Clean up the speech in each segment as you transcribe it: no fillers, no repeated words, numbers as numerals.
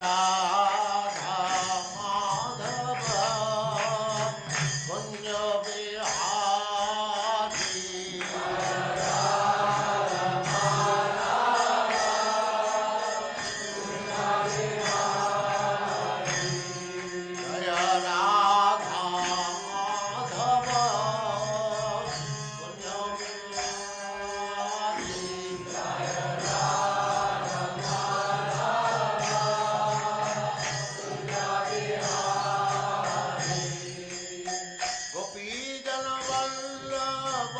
राधा माधव कुंज बिहारी जय राधा माधव कुंज बिहारी गोपी जन वल्लभ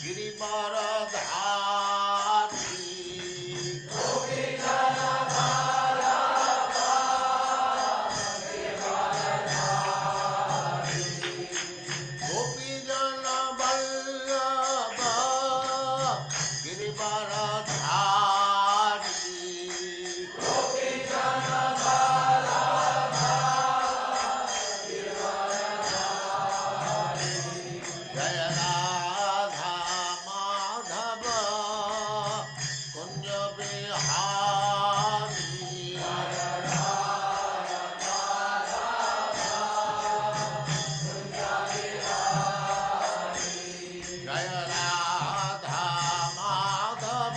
गिरिवरधारी गोपी जन वल्लभ गिरिवरधारी जय राधा माधव कुंज बिहारी जय राधा माधव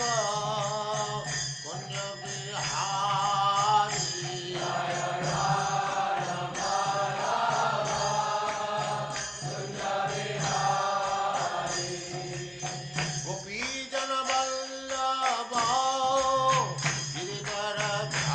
कुंज बिहारी गोपी जन वल्लभ गिरिवरधारी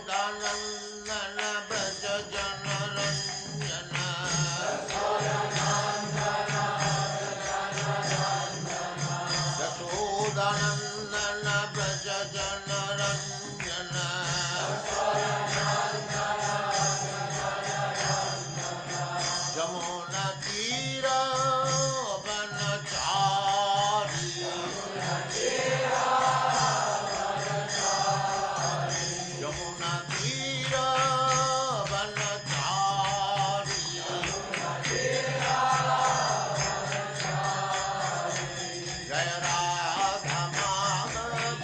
यशोदानंदन व्रज जनरंजन यशोदानंदन व्रज जनरंजन जमुना तीर वनचारी यमुना तीर वनचारी जय राधा माधव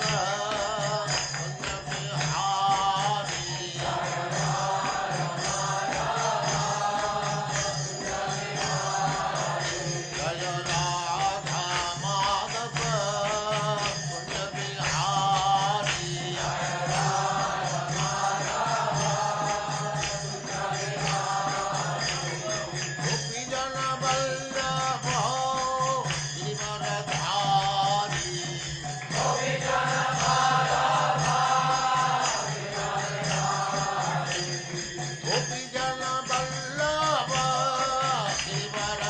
कुंज बिहारी जय राधा माधव कुंज बिहारी गोपी जन वल्लभ गिरिवरधारी गोपी जन वल्लभ गिरिवरधारी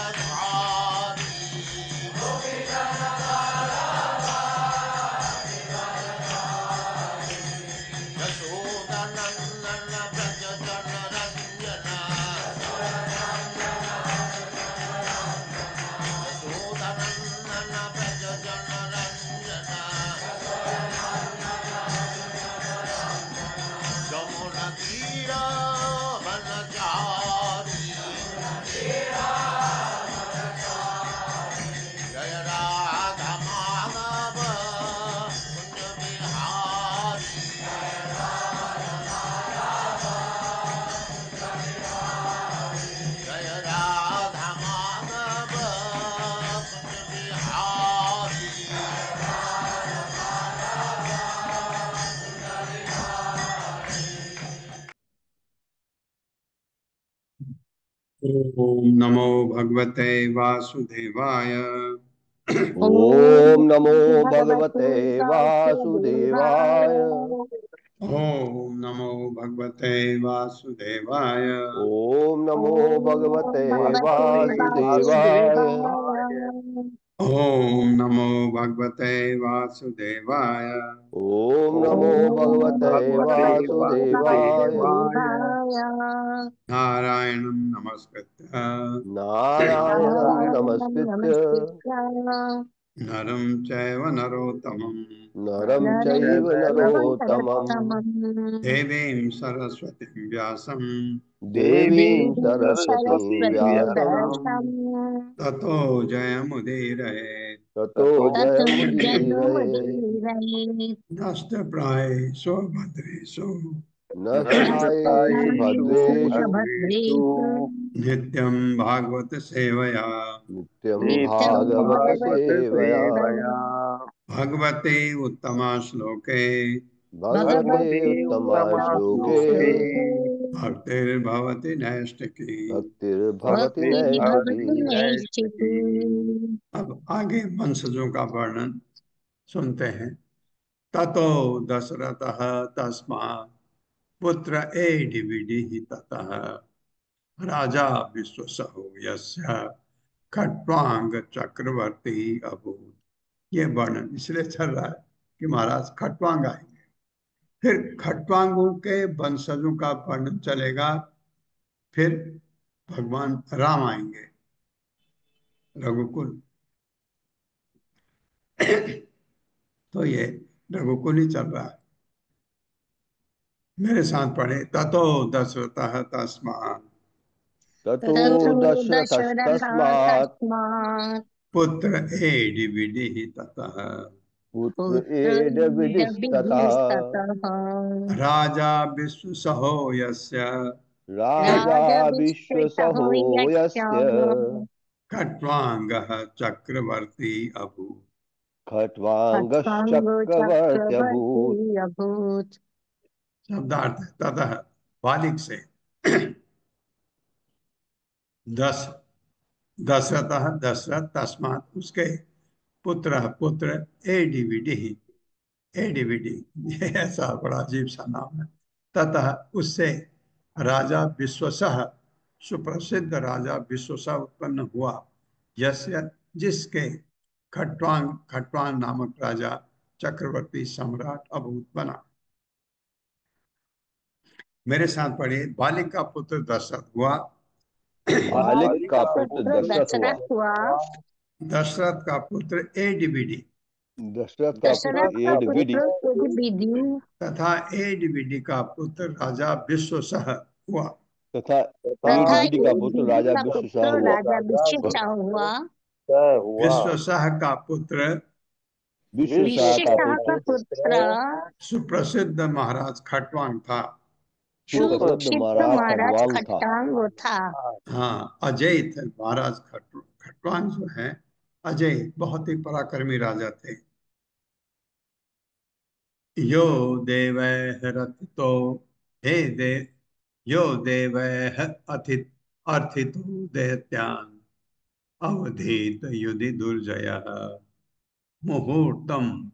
यशोदानंदन व्रज जनरंजन यशोदानंदन व्रज जनरंजन जमुना तीर वनचारी जय राधा माधव कुंज बिहारी जय राधा माधव कुंज बिहारी ओम नमो भगवते वासुदेवाय। ओम नमो भगवते वासुदेवाय। ओम नमो भगवते वासुदेवाय। ओम नमो भगवते वासुदेवाय। ओम नमो भगवते वासुदेवाय। ओम नमो भगवते वासुदेवाय। नारायणं नमस्कृत्य नारायणं नमस्कृत्य नरं चैव नरोत्तमम् नरं नरं चैव चैव नरोत्तमम् नरोत्तमम् देवीं सरस्वतीं व्यासं देवीं देवीं सरस्वतीं सरस्वतीं व्यासं व्यासम् ततो जयमुदीरये ततो ततो जयमुदीरये। जयमुदीरयेत्। नष्टप्रायेषु भद्रेषु नष्टायेषु भद्रेषु भद्रेषु नित्यं भागवत सेवया नित्यं नित्यं भागवत भगवत सेवया। सेवया भगवते उत्तमा श्लोके भगवते भगवते उत्तमाश्लोके श्लोके भक्तिर्भवति नैष्टिकी। भक्तिर्भवति नैष्ठिकी। भक्तिर्भवति नैष्ठिकी। अब आगे वंशजों का वर्णन सुनते हैं। ततो दशरथः तस्मात् पुत्र एडिविडि ततः राजा विश्वसहो यस्य खट्वांग चक्रवर्ती अभूत। ये वर्णन इसलिए चल रहा है कि महाराज खट्वांग आएंगे, फिर खट्वांगों के वंशजों का वर्णन चलेगा, फिर भगवान राम आएंगे रघुकुल। तो ये रघुकुल ही चल रहा है। मेरे साथ पढ़े। ततो दशरथः तस्मात् ततो ततो दशरथस्तस्मात् दशरथस्तस्मात् पुत्र एडिविडि ततः पुत्र एडविडिस्ततः पुत्रैरभिधिस्ततः राजा विश्वसहो यस्य राजा राजविश्वसहो विश्वसहो यस्य यस्य खट्वांगः चक्रवर्ती अभूत्। खट्वांगो खट्वांगश्चक्रवर्त्यभूत्। चक्रवर्ती अभूत्। शब्दार्थ है, ततः बालिक से दस दशरथ दशरथ तस्मात् उसके पुत्र पुत्र एडिविडि एडिविडि, ये ऐसा बड़ा अजीब सा नाम है। ततः उससे राजा विश्वसह सुप्रसिद्ध राजा विश्वसह उत्पन्न हुआ, यस्य जिसके खट्वांग खट्वांग नामक राजा चक्रवर्ती सम्राट अभूत बना। मेरे साथ पढ़िए। बालिक का पुत्र दशरथ हुआ, बालिक का पुत्र पुत्र दशरथ हुआ। दशरथ हुआ। दशरथ का पुत्र एडिविडि दशरथ का पुत्र दशरथ का एडविडि पुत्र एडिविडि तथा एडिविडि का पुत्र राजा विश्वसह हुआ। तथा तथा एडविडि का पुत्र एडिविडि राजा का विश्वसह पुत्र हुआ। राजा विशिष्टा हुआ। विश्वसह का पुत्र विश्वसह का विशिष्टा का पुत्र पुत्र सुप्रसिद्ध महाराज खटवांग था। सुप्रसिद्ध सुशिष्ट महाराज महाराज खटवांग था। खट्टांग था। हाँ, अजय थे महाराज खटवांग जो है अजय, बहुत ही पराक्रमी राजा थे। यो देवैः रथितो हे देव यो देवैः अथित अर्थितो दैत्यान् अवधीत युधि दुर्जयः मुहूर्तम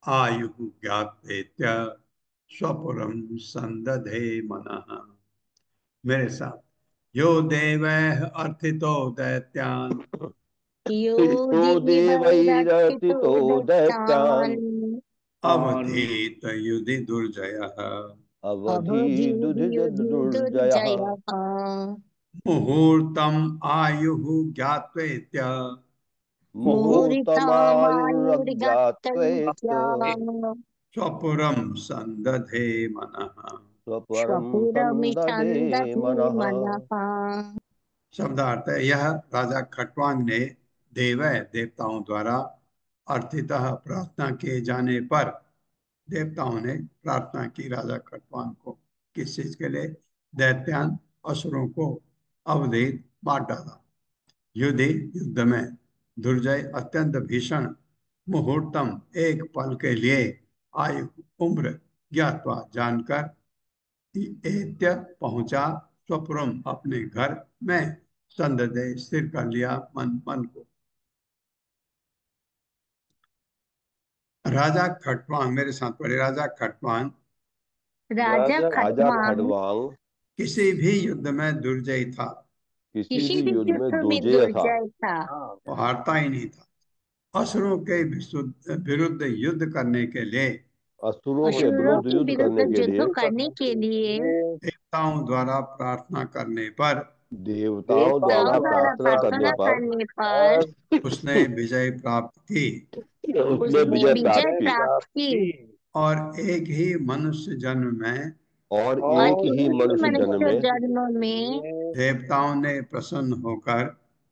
आयुः ज्ञात्वेत्य स्वपुरं संदधे मनः। मेरे साथ। यो देवैः अर्थितो दैत्यान् यो तो देवैरक्षितो देवैरर्चितो दैत्यान् दैत्यान् अवधीत युधि दुर्जयः अवधि दुधिज अवधीर्युधि दुर्जयः। दुर्जयः। मुहूर्तम आयुः ज्ञात्वेत्य मुहूर्तमायुर्ज्ञात्वेत् मुहूर्तमायुर्गतैत्या स्वपुरं संदधे मनः। स्वपरं संददे स्वपुरमिषन्दधि मनः। मनः। शब्दार्थ है, यह राजा खटवांग ने देवै देवताओं द्वारा अर्थितः प्रार्थना किए जाने पर, देवताओं ने प्रार्थना की राजा खटवांग को, किस चीज के लिए? दैत्यान असुरों को अवधेत मार डाला। युद्धि युद्ध में, दुर्जय अत्यंत भीषण, मुहूर्तम एक पल के लिए, आयु उम्र, ज्ञातवा जानकर, एत्य पहुंचा, स्वपुरम अपने घर में, संददे स्थिर कर लिया मन मन को। राजा खटवांग, मेरे साथ पढ़े। राजा खटवांग राजा राजा खटवांग खटवांग किसी भी युद्ध में दुर्जय था, किसी किसी भी भी युद्ध में युद्ध में दुर्जय था। दुर्जय था। वो हारता ही नहीं था। असुरों के विरुद्ध युद्ध करने के लिए असुरों के असुरों विरुद्ध के युद्ध करने विरुद्ध के युद्ध लिए करने के लिए देवताओं द्वारा प्रार्थना करने पर देवताओं द्वारा राम द्वारा प्रार्थना करने प्रार्थना पर करने पर उसने विजय प्राप्त की उसने उसने विजय प्राप्त विजय की प्राप्त की और एक ही मनुष्य जन्म में और और एक ही एक ही मनुष्य जन्म मनुष्य में जन्म में देवताओं ने प्रसन्न होकर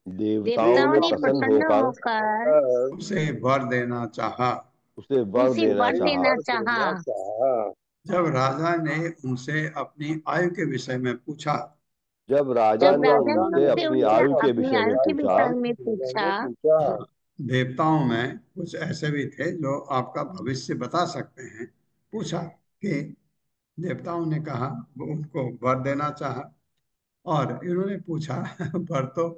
देवताओं देवताओं ने ने प्रसन्न प्रसन्न होकर होकर उसे वर देना चाहा। उसे वर उसे देना वर चाहा। देना चाहा। जब राजा ने उनसे अपनी आयु के विषय में पूछा जब राजा जब ने राजा ने उनसे उनसे अपनी उनसे आयु के अपनी विषय में आयु के पूछा, विषय में पूछा, देवताओं में कुछ ऐसे भी थे जो आपका भविष्य बता सकते हैं, पूछा कि देवताओं ने कहा वो उनको वर देना चाहा और इन्होंने पूछा वर तो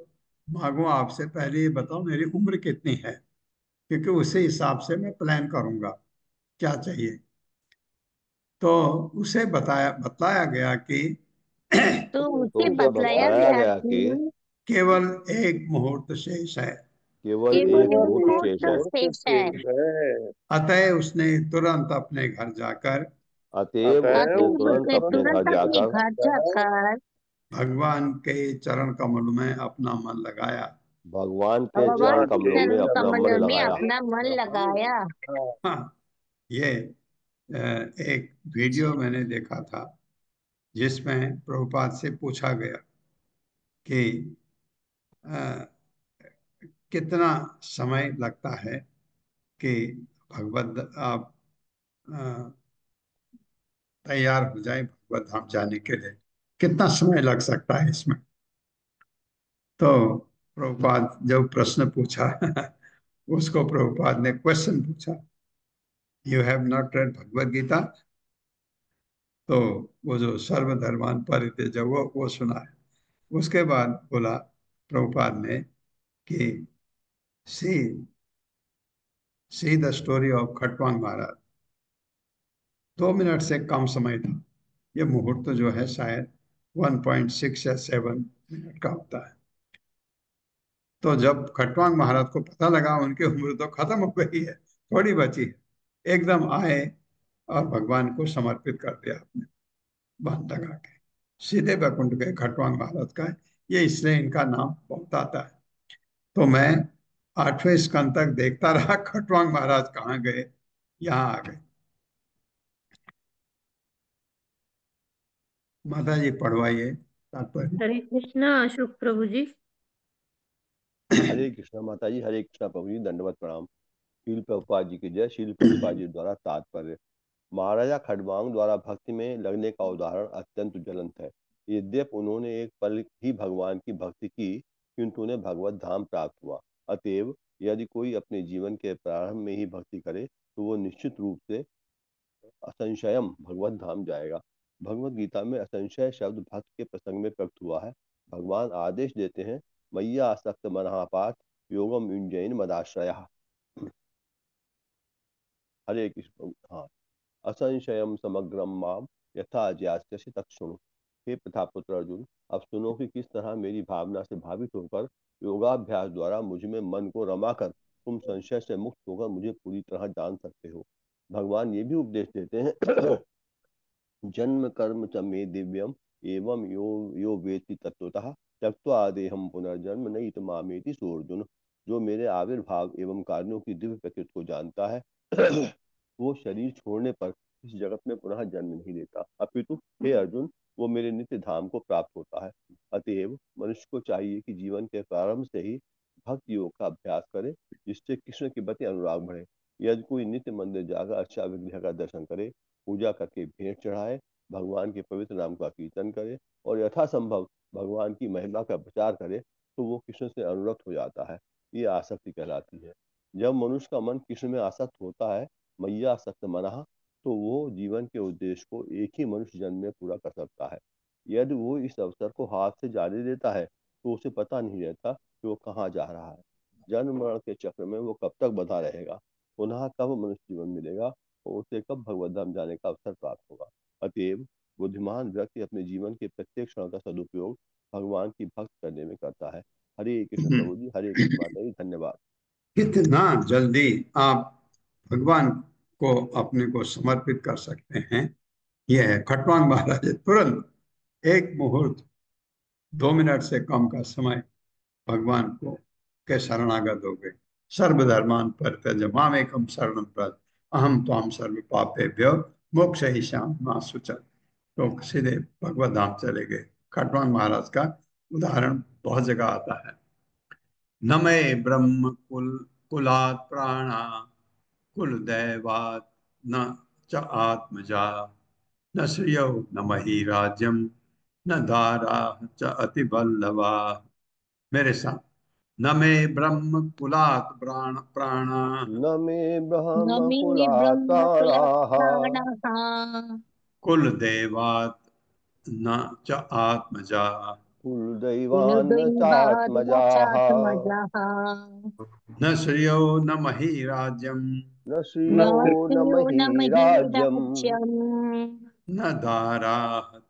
मांगो, आपसे पहले ये बताओ मेरी उम्र कितनी है, क्योंकि उसी हिसाब से मैं प्लान करूंगा क्या चाहिए। तो उसे बतलाया गया कि तो तो उसे उसे बतलाया बताया गया गया कि कि केवल एक मुहूर्त शेष है। केवल केवल एक एक मुहूर्त शेष है। मुहूर्त शेष है। अतः उसने तुरंत अपने घर जाकर अतएव उसने अतः तुरंत उसने अपने घर तुरंत अपने जाकर घर जाकर भगवान के चरण कमल में अपना मन लगाया। भगवान के चरण भगवान के कमलों में चरण अपना मन कमल में लगाया। अपना मन लगाया। हाँ, ये एक वीडियो मैंने देखा था जिसमें प्रभुपाद से पूछा गया कि अ, कितना समय लगता है कि भगवत आप अ, तैयार हो जाए भगवत धाम जाने के लिए, कितना समय लग सकता है इसमें। तो प्रभुपाद जब प्रश्न पूछा उसको प्रभुपाद ने क्वेश्चन पूछा, you have not red Bhagavad Gita. तो वो जो सर्वधर्मान परित्यज्य वो सुना है। उसके बाद बोला प्रभुपाद ने कि see see the story of Khatvang Maharaj. 2 minute से कम समय था। ये मुहूर्त जो है शायद 1.6 या 7 मिनट का होता है। तो जब खटवांग महाराज को पता लगा उनकी उम्र तो खत्म हो गई है, थोड़ी बची है, एकदम आए और भगवान को समर्पित कर दिया आपने, बांध लगा के। सीधे बैकुंठ गए खटवांग महाराज का है। ये इसलिए इनका नाम बहुत आता है। तो मैं 8वें स्कंद तक देखता रहा खटवांग महाराज कहाँ गए, यहाँ आ गए। माता जी पढ़वाइए तात्पर्य। हरे कृष्णा अशोक प्रभु जी। हरे कृष्णा माता जी, हरे कृष्णा प्रभु जी, दंडवत प्रणाम। शील प्रभुपाद जी की जय। शील प्रभुपाद जी द्वारा तात्पर्य। महाराजा खडवांग द्वारा भक्ति में लगने का उदाहरण अत्यंत ज्वलंत है। यद्यपि उन्होंने एक पल ही भगवान की भक्ति की, किंतु उन्हें भगवत धाम प्राप्त हुआ। अतएव यदि कोई अपने जीवन के प्रारंभ में ही भक्ति करे तो वो निश्चित रूप से असंशयम भगवत धाम जाएगा। भगवत गीता में असंशय शब्द भक्त के प्रसंग में प्रकट हुआ है। भगवान आदेश देते हैं, मैया आसक्त मनहापात योगम युंजयन मदाश्रय। हरे कृष्ण। हाँ, असंशयम समग्रम माम यथा ज्ञास्यसि तत्शृणु। हे प्रतापपुत्र अर्जुन, अब सुनो कि किस तरह मेरी भावना से भावित होकर योगाभ्यास द्वारा मुझ में मन को रमाकर तुम संशय से मुक्त होकर मुझे पूरी तरह जान सकते हो। भगवान ये भी उपदेश देते हैं, जन्म कर्म च मे दिव्यम एवं यो यो वेत्ति तत्वतः त्यक्त्वा देहम पुनर्जन्म नहीं मामेति सोर्जुन। जो मेरे आविर्भाव एवं कार्यों की दिव्य प्रकृति को जानता है वो शरीर छोड़ने पर इस जगत में पुनः जन्म नहीं लेता, अपितु हे अर्जुन वो मेरे नित्य धाम को प्राप्त होता है। अतएव मनुष्य को चाहिए कि जीवन के प्रारंभ से ही भक्त योग का अभ्यास करे, जिससे कृष्ण के प्रति अनुराग बढ़े। यदि कोई नित्य मंदिर जाकर अच्छा विग्रह का दर्शन करे, पूजा करके भेंट चढ़ाए, भगवान के पवित्र नाम का कीर्तन करे और यथासंभव भगवान की महिमा का प्रचार करे, तो वो कृष्ण से अनुरक्त हो जाता है। ये आसक्ति कहलाती है। जब मनुष्य का मन कृष्ण में आसक्त होता है, मैया आसक्त मना, तो वो जीवन के उद्देश्य को एक ही मनुष्य जन्म में पूरा कर सकता है। यदि वो इस अवसर को हाथ से जाने देता है तो उसे पता नहीं रहता कि वो कहाँ जा रहा है। जन्म मरण के चक्र में वो कब तक बंधा रहेगा, पुनः कब मनुष्य जीवन मिलेगा और उसे कब भगवत धाम जाने का अवसर प्राप्त होगा। अतएव बुद्धिमान व्यक्ति अपने जीवन के प्रत्येक क्षण का सदुपयोग भगवान की भक्त करने में करता है। हरे कृष्ण प्रभु जी, हरे कृष्ण माता जी, धन्यवाद। कितना जल्दी आप भगवान को अपने को समर्पित कर सकते हैं, यह है खटवांग महाराज। तुरंत एक मुहूर्त 2 मिनट से कम का समय भगवान को के शरणागत हो गए। सर्वधर्मान परित्यज्य मामेकम शरणं व्रज अहम त्वाम सर्व पापेभ्यो मोक्षयिष्यामि मा शुचः। तो सीधे भगवत धाम चले गए। खटवांग महाराज का उदाहरण बहुत जगह आता है। न मे ब्रह्म कुलात् प्राणा कुल दैवात् न च आत्मजा न श्रियो न मही राज्यम न दारा च अतिबल्लवा। मेरे साथ, न मे ब्रह्म कुलात् प्राणा न मे न ब्रह्म मे कुलात् ब्रह्मकुलः प्राणाः प्राणः कुल देवात् न च आत्मजा कुलदैवान्न कुलदैवात् न चात्मजाः चात्मजः न श्रियो न मही राज्यम न न श्रियो न स्त्रियो न महिराज्यम् महिराज्यम् न दारा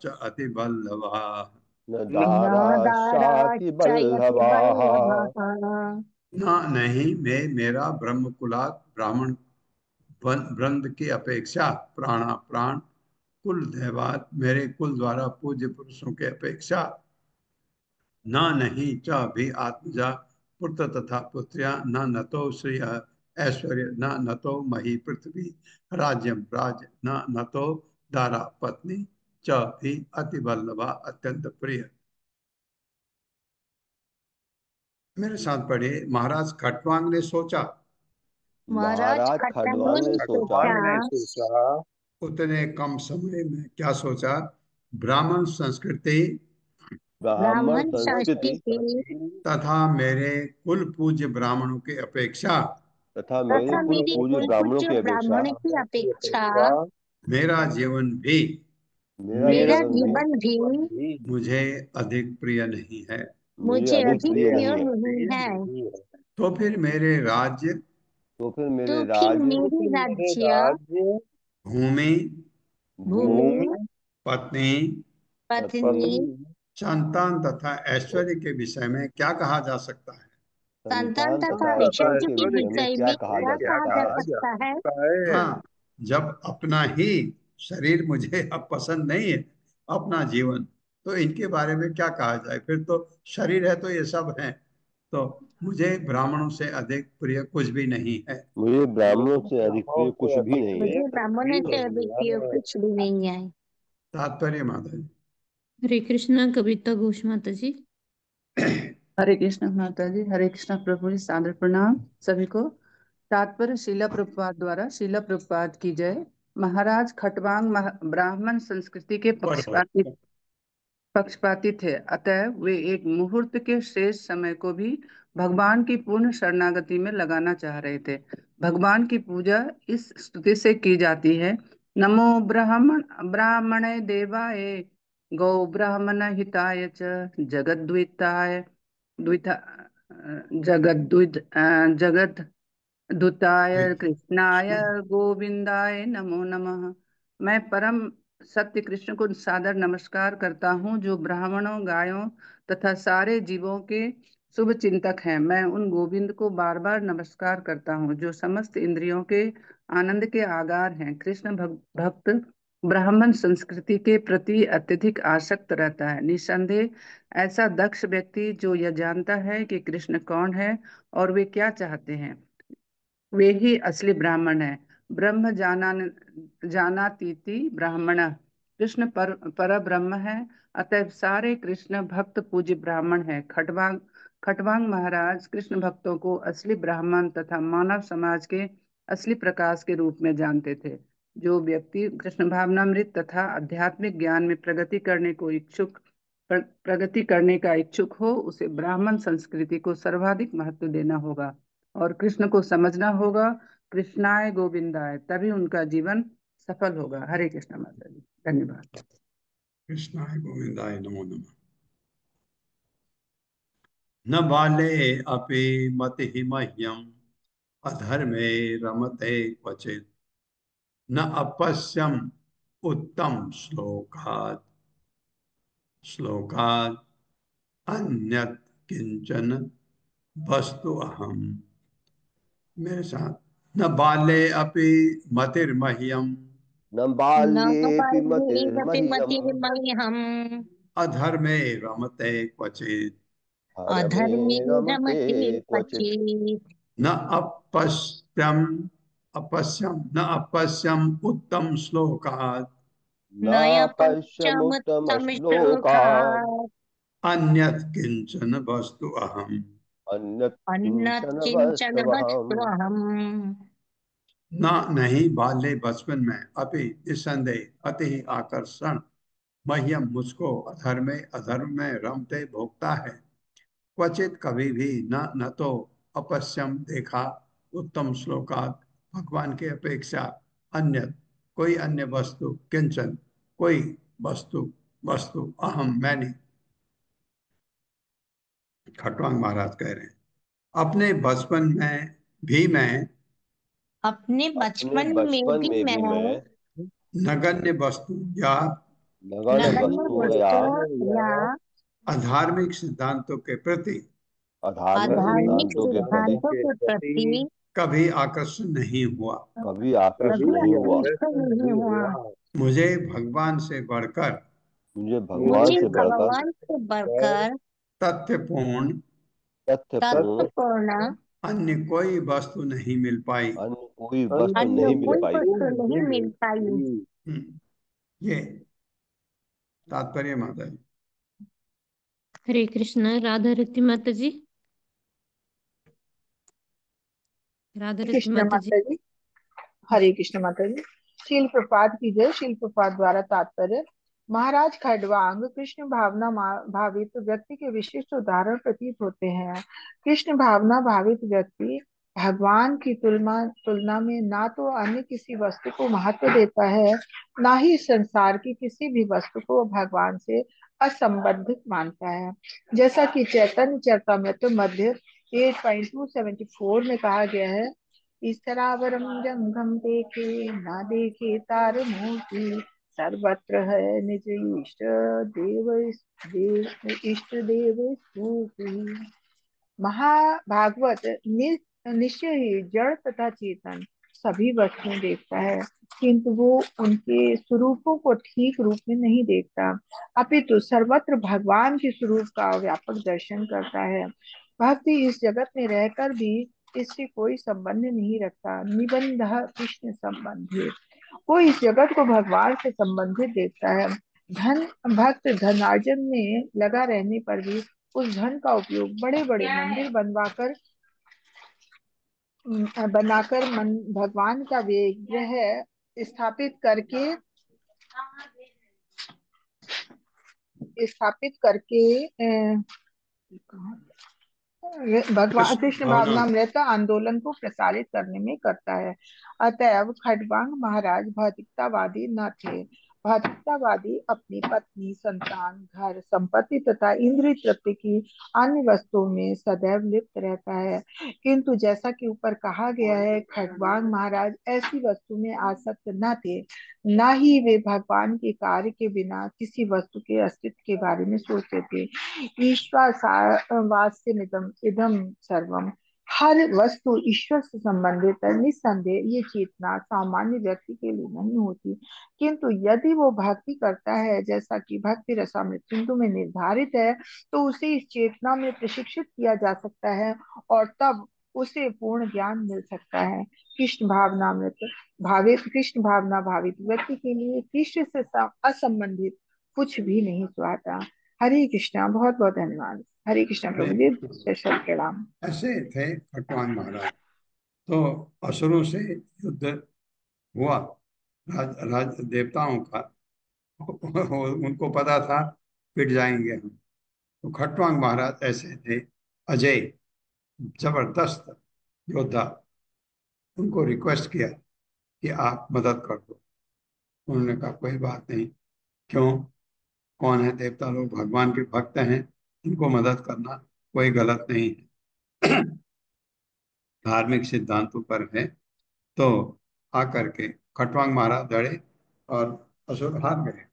च अतिबल्लवा। न न दाराशाति दाराश्चयति बल्लभाः। वल्लभः ना नहीं, मैं मेरा ब्रह्म कुलात ब्राह्मण वृंद की अपेक्षा प्राणा प्राण कुल देवात मेरे कुल द्वारा पूज्य पुरुषों के अपेक्षा न नहीं च भी आत्मजा पुत्र तथा पुत्रिया न नतो श्रेय ऐश्वर्य न नतो मही पृथ्वी राज्यम राज न नतो दारा पत्नी च भी अति वल्लभा अत्यंत प्रिय। मेरे साथ पढ़िए। महाराज खटवांग ने सोचा, महाराज महाराज खट्टंगों खड़वांग ने ने सोचा, सोचा, उतने कम समय में क्या सोचा, ब्राह्मण संस्कृति ब्राह्मण ब्राह्मण संस्कृति संस्कृति तथा मेरे कुल पूज्य ब्राह्मणों की अपेक्षा तथा मेरे तथा कुल मेरी पूज्य कुल ब्राह्मणों पूज्य की अपेक्षा ब्राह्मण की अपेक्षा मेरा जीवन भी मेरा मेरा जीवन भी जीवन भी मुझे अधिक प्रिय नहीं है। मुझे मुझे अधिक अधिक प्रिय प्रिय नहीं है। नहीं है। तो फिर मेरे राज्य, तो फिर तो मेरे फिर राज्य, मेरी राज्य, भूमि, भूमि, भूमि, पत्नी, पत्नी, पत्नी, संतान तथा ऐश्वर्य के विषय में क्या कहा जा सकता है। संतान संतान तथा तथा ऐश्वर्य ऐश्वर्य के के विषय में विषय क्या में कहा क्या जा कहा सकता जा है। सकता है। हाँ, जब अपना ही शरीर मुझे अब पसंद नहीं है, अपना जीवन, तो इनके बारे में क्या कहा जाए। फिर तो शरीर है तो ये सब है, तो मुझे ब्राह्मणों से अधिक प्रिय कुछ भी नहीं है। मुझे ब्राह्मणों से अधिक प्रिय कुछ भी नहीं है। मुझे ब्राह्मणों से अधिक प्रिय कुछ भी नहीं है। तात्पर्य माता हरे कृष्णा कविता घोष माता जी। जी। हरे कृष्ण माता जी। हरे कृष्ण प्रभु जी। सादर प्रणाम सभी को। तात्पर्य शीला प्रभुपाद द्वारा। शीला प्रभुपाद की जय। महाराज खटवांग ब्राह्मण संस्कृति के पक्षपाती थे, अतः वे एक मुहूर्त के शेष समय को भी भगवान की पूर्ण शरणागति में लगाना चाह रहे थे। भगवान की पूजा इस स्तुति से की जाती है, नमो ब्राह्मणे देवाय गौ ब्राह्मण हिताय च जगद्विताय द्विता जगत दूताय कृष्णाय गोविंदाय नमो नमः। मैं परम सत्य कृष्ण को सादर नमस्कार करता हूँ, जो ब्राह्मणों, गायों तथा सारे जीवों के शुभ चिंतक हैं। मैं उन गोविंद को बार बार नमस्कार करता हूँ, जो समस्त इंद्रियों के आनंद के आगार हैं। कृष्ण भक्त ब्राह्मण संस्कृति के प्रति अत्यधिक आसक्त रहता है। निसंदेह ऐसा दक्ष व्यक्ति जो यह जानता है कि कृष्ण कौन है और वे क्या चाहते हैं, वे ही असली ब्राह्मण है। ब्रह्म जानातीति ब्राह्मण। कृष्ण पर ब्रह्म है, अतः सारे कृष्ण भक्त पूज्य ब्राह्मण है। खटवांग महाराज कृष्ण भक्तों को असली ब्राह्मण तथा मानव समाज के असली प्रकाश के रूप में जानते थे। जो व्यक्ति कृष्ण भावनामृत तथा आध्यात्मिक ज्ञान में प्रगति करने का इच्छुक हो, उसे ब्राह्मण संस्कृति को सर्वाधिक महत्व देना होगा और कृष्ण को समझना होगा। कृष्णाय गोविंदाय, तभी उनका जीवन सफल होगा। हरे कृष्ण माता जी। धन्यवाद। कृष्णाय गोविंदाय नमो नमः। न बाले अपि मतिहि मह्यम अधर्मे रमते क्वचित् न अपश्यम उत्तम श्लोकात् अन्यत् किंचन वस्तु अहम। मेरे साथ, न बाले अपि मतिर्मह्यम न न बाल्येऽपि बाल्ये अपि मतिर्मह्यम् मतिर्मह्यम् अधर्मे रमते क्वचित् हरमे अधर्मे रमते रमते क्वचित्। क्वचित्। न अपश्यम न अपश्यम उत्तम श्लोकात् न पश्यमुत्तम नयपश्यमुत्तम श्लोकान् श्लोकात्। अन्यत् किंचन वस्तु अहम। अन्यत् अन्नत् किंचन किंचन वस्तुवहम्। वस्त्वहम्। न नहीं बाल्य बचपन में अभी निसंदेह अति ही आकर्षण मह्यम मुझको अधर्म में रमते भोगता है। क्वचित कभी भी न तो अपश्यम देखा उत्तम श्लोकात भगवान की अपेक्षा अन्य कोई अन्य वस्तु किंचन कोई वस्तु वस्तु अहम मैंने। खटवांग महाराज कह रहे हैं अपने बचपन में भी मैं अपने अपने बचपन में बचपन भी में भी मैं मैं नगण्य वस्तु या नगण्य नगण्य वस्तुओं या वस्तु या अधार्मिक सिद्धांतों के प्रति अधार्मिक अधार्मिक सिद्धांतों के प्रति सिद्धांतों के प्रति कभी आकर्षण नहीं हुआ। कभी आकृष्ट कभी नहीं हुआ। आकृष्ट नहीं हुआ। मुझे भगवान से बढ़कर मुझे भगवान मुझे से बढ़कर भगवान से बढ़कर तथ्यपूर्ण तथ्यपूर्ण तत्वपूर्ण अन्य कोई वस्तु नहीं मिल पाई। अन्य कोई वस्तु अन्य नहीं मिल कोई पाई। वस्तु नहीं मिल पाई। ये तात्पर्य माता जी। हरे कृष्णा। राधा रत्नी माता जी। राधा रत्नी कृष्ण माता जी। माता जी। हरे कृष्ण माता जी। शील प्रपात की जय। शील प्रपात द्वारा तात्पर्य महाराज खड्वांग कृष्ण भावना भावित व्यक्ति के विशिष्ट उदाहरण प्रतीत होते हैं। कृष्ण भावना भावित व्यक्ति भगवान की तुलना तुलना में ना तो अन्य किसी वस्तु को महत्व देता है, ना ही संसार की किसी भी वस्तु को भगवान से असंबद्ध मानता है। जैसा कि चैतन्य चरितमृत मध्य 8.274 में कहा गया है, ईश्वरावरम जंगम देखे ना देखे तार मूर्ति, सर्वत्र है निज इष्ट देव स्तुति। महाभागवत निश्चय ही जड़ तथा चेतन सभी वस्तुएं देखता है, किंतु वो उनके स्वरूपों को ठीक रूप में नहीं देखता, अपितु सर्वत्र भगवान के स्वरूप का व्यापक दर्शन करता है। भक्ति इस जगत में रहकर भी इससे कोई संबंध नहीं रखता। निबंध कृष्ण संबंधी, वो इस जगत को भगवान से संबंधित देखता है। धन भक्त धनार्जन में लगा रहने पर भी उस धन का उपयोग बड़े बड़े मंदिर बनाकर भगवान का विग्रह स्थापित करके स्थापित करके भगवान कृष्ण भावनामृत आंदोलन को प्रसारित करने में करता है। अतएव खड्वांग महाराज भौतिकतावादी न थे। भौतिकतावादी अपनी पत्नी, संतान, घर, संपत्ति तथा इंद्रिय तृप्ति की अन्य वस्तुओं में सदैव लिप्त रहता है, किंतु जैसा कि ऊपर कहा गया है, खड्वांग महाराज ऐसी वस्तु में आसक्त न थे, न ही वे भगवान के कार्य के बिना किसी वस्तु के अस्तित्व के बारे में सोचते थे। ईश्वरवास्यमिदं इदं सर्वम, हर वस्तु ईश्वर से संबंधित है। निस्संदेह ये चेतना सामान्य व्यक्ति के लिए नहीं होती, किंतु यदि वो भक्ति करता है जैसा कि भक्ति रसामृत सिंधु में निर्धारित है, तो उसे इस चेतना में प्रशिक्षित किया जा सकता है और तब उसे पूर्ण ज्ञान मिल सकता है। कृष्ण भावना भावित व्यक्ति के लिए कृष्ण से असंबंधित कुछ भी नहीं सुहाता। हरे कृष्णा। बहुत बहुत धन्यवाद। हरे कृष्णा प्रभु जी। स्पेशल प्रणाम। ऐसे थे खटवांग महाराज। तो असुरों से युद्ध हुआ राज देवताओं का। उनको पता था पिट जाएंगे हम। तो खटवांग महाराज ऐसे थे अजय जबरदस्त योद्धा। उनको रिक्वेस्ट किया कि आप मदद कर दो। उन्होंने कहा कोई बात नहीं। क्यों? कौन है? देवता लोग भगवान के भक्त हैं, इनको मदद करना कोई गलत नहीं है। धार्मिक सिद्धांतों पर है। तो आकर के खटवांग महाराज लड़े और असुर हार गए।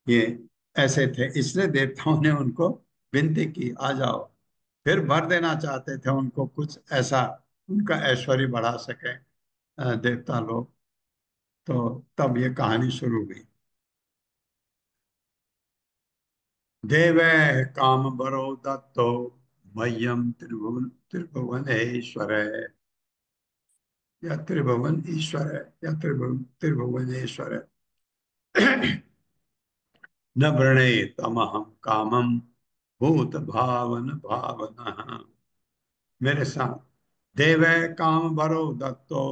ये ऐसे थे, इसलिए देवताओं ने उनको विनती की आ जाओ। फिर भर देना चाहते थे उनको कुछ ऐसा, उनका ऐश्वर्य बढ़ा सके देवता लोग। तो तब ये कहानी शुरू हुई। देवै कामबरो दत्तो मह्यम त्रिभुवनेश्वर या त्रिभुवन ईश्वर या त्रिभुवनेश्वर न वृणे तमहम कामम भूत भावन भावना। मेरे साथ, देवै काम भरो दत्तो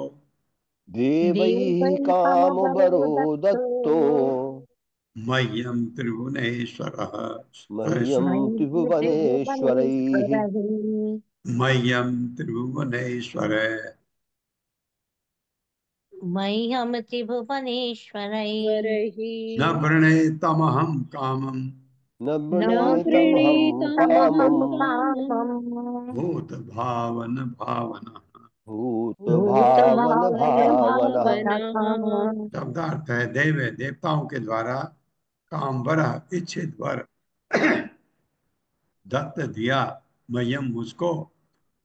देवैः देवै कामबरो कामबरो दत्तो दत्तो मह्यम त्रिभुवनेश्वर मह्यं मयि त्रिभुवनेश्वरैः त्रिभुवनेश्वरैः मह्यम त्रिभुवनेश्वर मह्यं त्रिभुवनेश्वरैः न वरहि वृणे तमहम कामम न न न वृणेतमहं तमहं कामम् प्रणीतमहं कामम् भूत भावन भावना। भूतभावन भावनः। भूतभावनः शब्दार्थ है, देवताओं के द्वारा काम वर इच्छित वर दत्त दिया मह्यम मुझको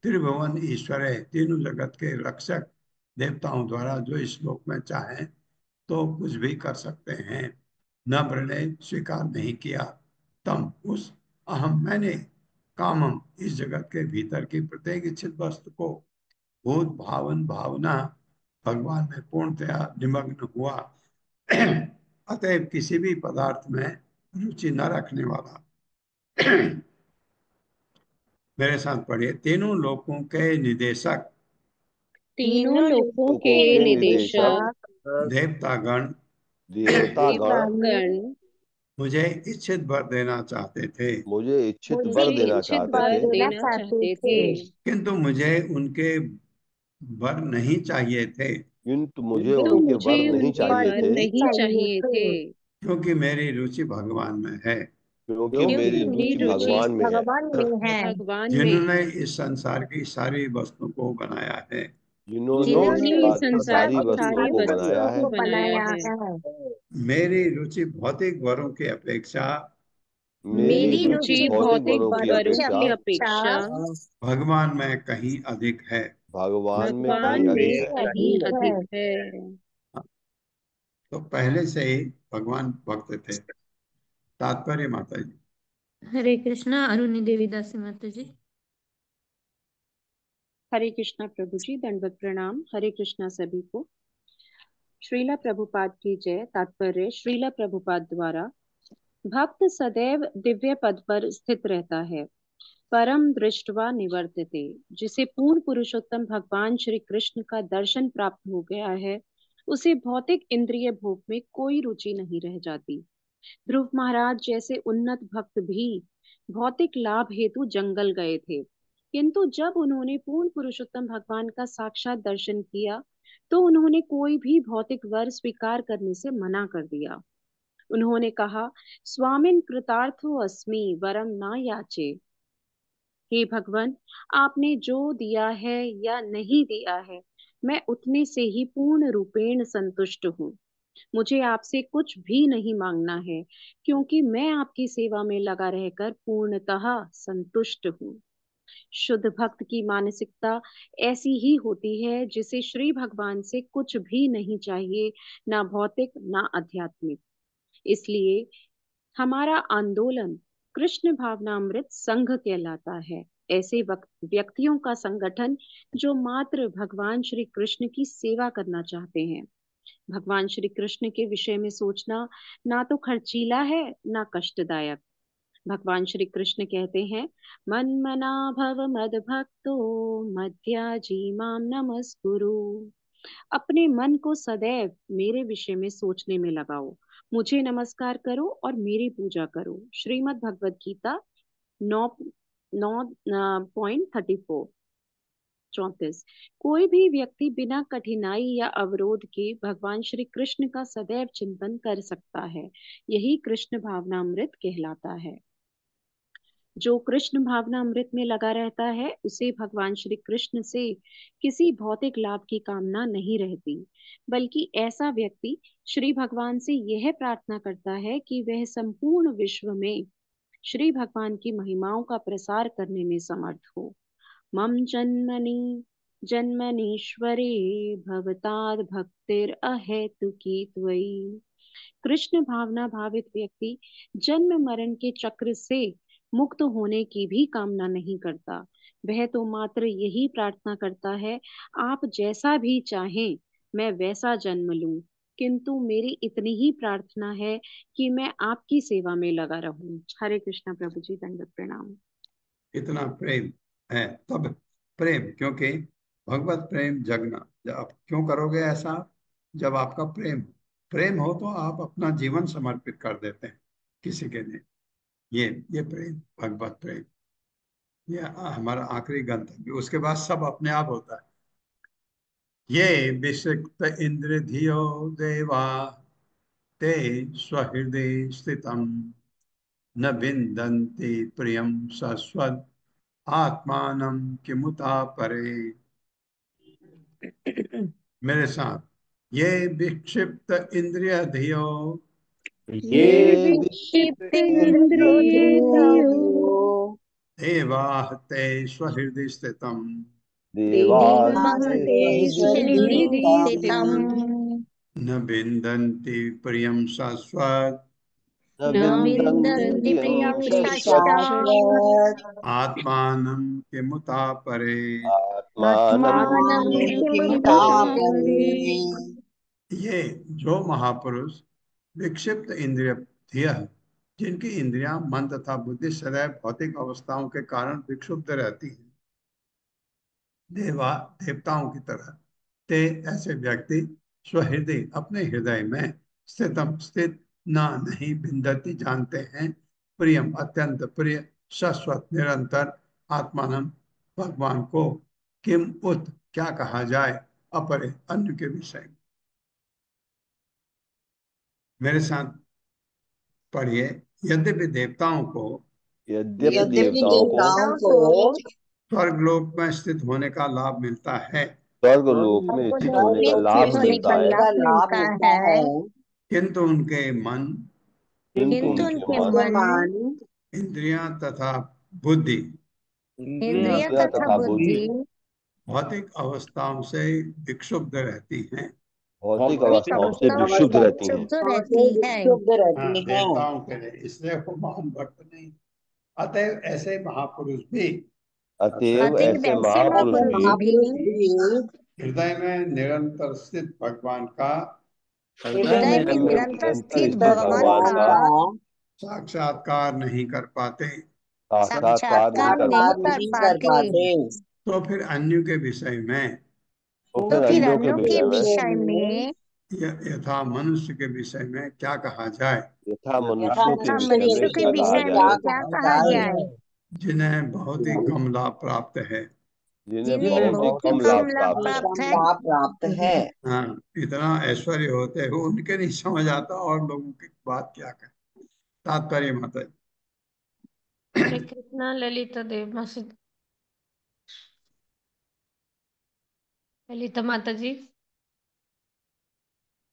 त्रिभुवन ईश्वर है, तीनों जगत के रक्षक देवताओं द्वारा जो इस श्लोक में चाहे तो कुछ भी कर सकते हैं। न प्रणय स्वीकार नहीं किया तम उस अहम मैंने कामम इस जगत के भीतर की प्रत्येक इच्छित वस्तु को भूत भावन भावना भगवान में पूर्णतया निमग्न हुआ अतएव किसी भी पदार्थ में रुचि न रखने वाला। मेरे साथ पढ़िए, तीनों लोकों के निदेशक तीनों तीनों लोकों लोकों के लोकों के के निदेशक निदेशक निदेशक देवतागण देवतागण देवतागण मुझे इच्छित वर देना चाहते थे, मुझे इच्छित मुझे वर मुझे देना इच्छित इच्छित चाहते वर थे, वर देना देना चाहते चाहते थे, थे, किंतु मुझे उनके वर नहीं चाहिए थे, किंतु मुझे किंतु किंतु उनके मुझे वर मुझे नहीं उनके वर चाहिए वर थे, नहीं नहीं चाहिए चाहिए थे, थे, क्योंकि मेरी रुचि भगवान में है, क्योंकि क्योंकि मेरी क्योंकि रुचि मेरी रुचि रुचि भगवान में है, भगवान में है, भगवान में जिन्होंने है, इस संसार की सारी वस्तु को बनाया है। जिन्होंने इस जिन्होंने जिन्होंने इस संसार की संसार सारी की की वस्तुओं सारी को सारी बनाया वस्तुओं है। को वस्तुओं को बनाया बनाया है। है। मेरी रुचि भौतिक वरों की अपेक्षा मेरी मेरी मेरी रुचि रुचि रुचि भौतिक भौतिक भौतिक वरों की वरों वरों की अपेक्षा की अपेक्षा अपेक्षा भगवान में कहीं अधिक है। भगवान में कहीं भगवान भगवान अधिक में में है। कहीं अधिक है। अधिक है। तो पहले से ही भगवान भक्त थे। तात्पर्य माता जी। हरे कृष्णा। अरुणी देवीदासी माता जी। हरे कृष्णा प्रभु जी, दंडवत प्रणाम। हरे कृष्णा सभी को। श्रीला प्रभुपाद की जय। तात्पर्य, श्रीला प्रभुपाद द्वारा भक्त सदैव दिव्य पद पर स्थित रहता है, परम दृष्टवा निवर्तते। जिसे पूर्ण पुरुषोत्तम भगवान श्री कृष्ण का दर्शन प्राप्त हो गया है, उसे भौतिक इंद्रिय भोग में कोई रुचि नहीं रह जाती। ध्रुव महाराज जैसे उन्नत भक्त भी भौतिक लाभ हेतु जंगल गए थे, किंतु जब उन्होंने पूर्ण पुरुषोत्तम भगवान का साक्षात दर्शन किया तो उन्होंने कोई भी भौतिक वर स्वीकार करने से मना कर दिया। उन्होंने कहा, स्वामिन कृतार्थो अस्मि वरम ना याचे। हे भगवान, आपने जो दिया है या नहीं दिया है, मैं उतने से ही पूर्ण रूपेण संतुष्ट हूँ। मुझे आपसे कुछ भी नहीं मांगना है, क्योंकि मैं आपकी सेवा में लगा रहकर पूर्णतः संतुष्ट हूँ। शुद्ध भक्त की मानसिकता ऐसी ही होती है, जिसे श्री भगवान से कुछ भी नहीं चाहिए, ना भौतिक ना आध्यात्मिक। इसलिए हमारा आंदोलन कृष्ण भावनामृत संघ कहलाता है। ऐसे व्यक्तियों का संगठन जो मात्र भगवान श्री कृष्ण की सेवा करना चाहते हैं। भगवान श्री कृष्ण के विषय में सोचना ना तो खर्चीला है ना कष्टदायक। भगवान श्री कृष्ण कहते हैं, मन मना भव मद भक्तो मध्याजी माम नमस्कुरु। अपने मन को सदैव मेरे विषय में सोचने में लगाओ, मुझे नमस्कार करो और मेरी पूजा करो। श्रीमद् भगवद गीता 9.34। 34। कोई भी व्यक्ति बिना कठिनाई या अवरोध के भगवान श्री कृष्ण का सदैव चिंतन कर सकता है। यही कृष्ण भावनामृत कहलाता है। जो कृष्ण भावनामृत में लगा रहता है, उसे भगवान श्री कृष्ण से किसी भौतिक लाभ की कामना नहीं रहती, बल्कि ऐसा व्यक्ति श्री भगवान से यह प्रार्थना करता है कि वह संपूर्ण विश्व में श्री भगवान की महिमाओं का प्रसार करने में समर्थ हो। मम जन्मनि जन्मनीश्वरे भवताद् भक्तिर्अहेतुकी त्वयि। कृष्ण भावना भावित व्यक्ति जन्म मरण के चक्र से मुक्त होने की भी कामना नहीं करता। वह तो मात्र यही प्रार्थना करता है, आप जैसा भी चाहें मैं वैसा जन्म लूं, किंतु मेरी इतनी ही प्रार्थना है कि मैं आपकी सेवा में लगा रहूं। हरे कृष्णा प्रभु जी, दंडवत प्रणाम। इतना प्रेम है तब प्रेम, क्योंकि भगवत प्रेम जगना। जब आप क्यों करोगे ऐसा? जब आपका प्रेम हो तो आप अपना जीवन समर्पित कर देते हैं किसी के लिए। ये प्रेम, भगवत प्रेम, ये हमारा आखिरी गंतव्य। उसके बाद सब अपने आप होता है। ये विषिक्त इंद्र धियो देवा ते स्वहृदय स्थितम न विन्दन्ति प्रियं सस्वद आत्मानं किमुता परे। मेरे साथ, ये विक्षिप्त इंद्रिय धियो ये ये विक्षिप्त इंद्रियों देवाः ते स्वहृदय स्थितं देवास्ते देवास्ते स्वहृदय हृदि स्थितम् स्थितम् न विन्दन्ति प्रियं शाश्वत न न न विन्दन्ति विन्दन्ति विन्दन्ति प्रियं प्रियं प्रियं शाश्वत शाश्वत आत्मानं किमुता परे। आत्मानं आत्मानं आत्मानं किमुता किमुता परे। परे। ये जो महापुरुष विक्षिप्त इंद्रिय धियः, जिनकी इंद्रियां, मन तथा बुद्धि सदैव भौतिक अवस्थाओं के कारण विक्षुब्ध रहती हैं, देवताओं की तरह, ते ऐसे व्यक्ति स्वहृदय, अपने हृदय में स्थित ना नहीं, विन्दति जानते हैं, प्रियम अत्यंत प्रिय, शाश्वत निरंतर, आत्मानम भगवान को, किम उत क्या कहा जाए, अपरे अन्य के विषय में। मेरे साथ पढ़िए। यद्यपि देवताओं को यद्यपि यद्यपि देवताओं को देवताओं को स्वर्गलोक में स्थित होने का लाभ मिलता है, स्वर्ग लोक में स्थित स्वर्गलोक होने में का स्थित लाभ होने मिलता का है, लाभ मिलता है, किंतु उनके मन, किंतु किंतु उनके उनके मन, मन, इंद्रियां तथा बुद्धि इंद्रिय इंद्रियां तथा तथा बुद्धि बुद्धि भौतिक अवस्थाओं से विक्षुब्ध रहती हैं। भौतिक भौतिक अवस्थाओं से अवस्थाओं से विक्षुब्ध रहती हैं। विक्षुब्ध रहती है। हाँ, देवताओं के लिए, इसलिए वो महान भक्त नहीं। अतएव ऐसे महापुरुष भी अतएव अतएव ऐसे ऐसे महापुरुष भी महापुरुष भी हृदय में निरंतर स्थित भगवान का हृदय में हृदय में निरंतर निरंतर स्थित स्थित भगवान भगवान का का साक्षात्कार नहीं कर पाते, साक्षात्कार नहीं साक्षात्कार कर नहीं पाते, कर पाते, तो फिर अन्यों के विषय में, तो तो फिर फिर अन्यों के अन्यों के विषय में विषय में यथा मनुष्य के विषय में क्या कहा जाए, यथा मनुष्यों के तथा विषय में मनुष्य के क्या कहा विषय में जाए, क्या कहा जाए, जिन्हें बहुत ही कम लाभ प्राप्त है। जिन्हें जिन्हें बहुत ही बहुत ही कम कम लाभ लाभ प्राप्त है। प्राप्त है। हाँ, इतना ऐश्वर्य होते हुए उनके नहीं समझ आता और लोगों की बात क्या करें। तात्पर्य माता जी। हरे कृष्णा ललिता देव मासी, ललिता माता जी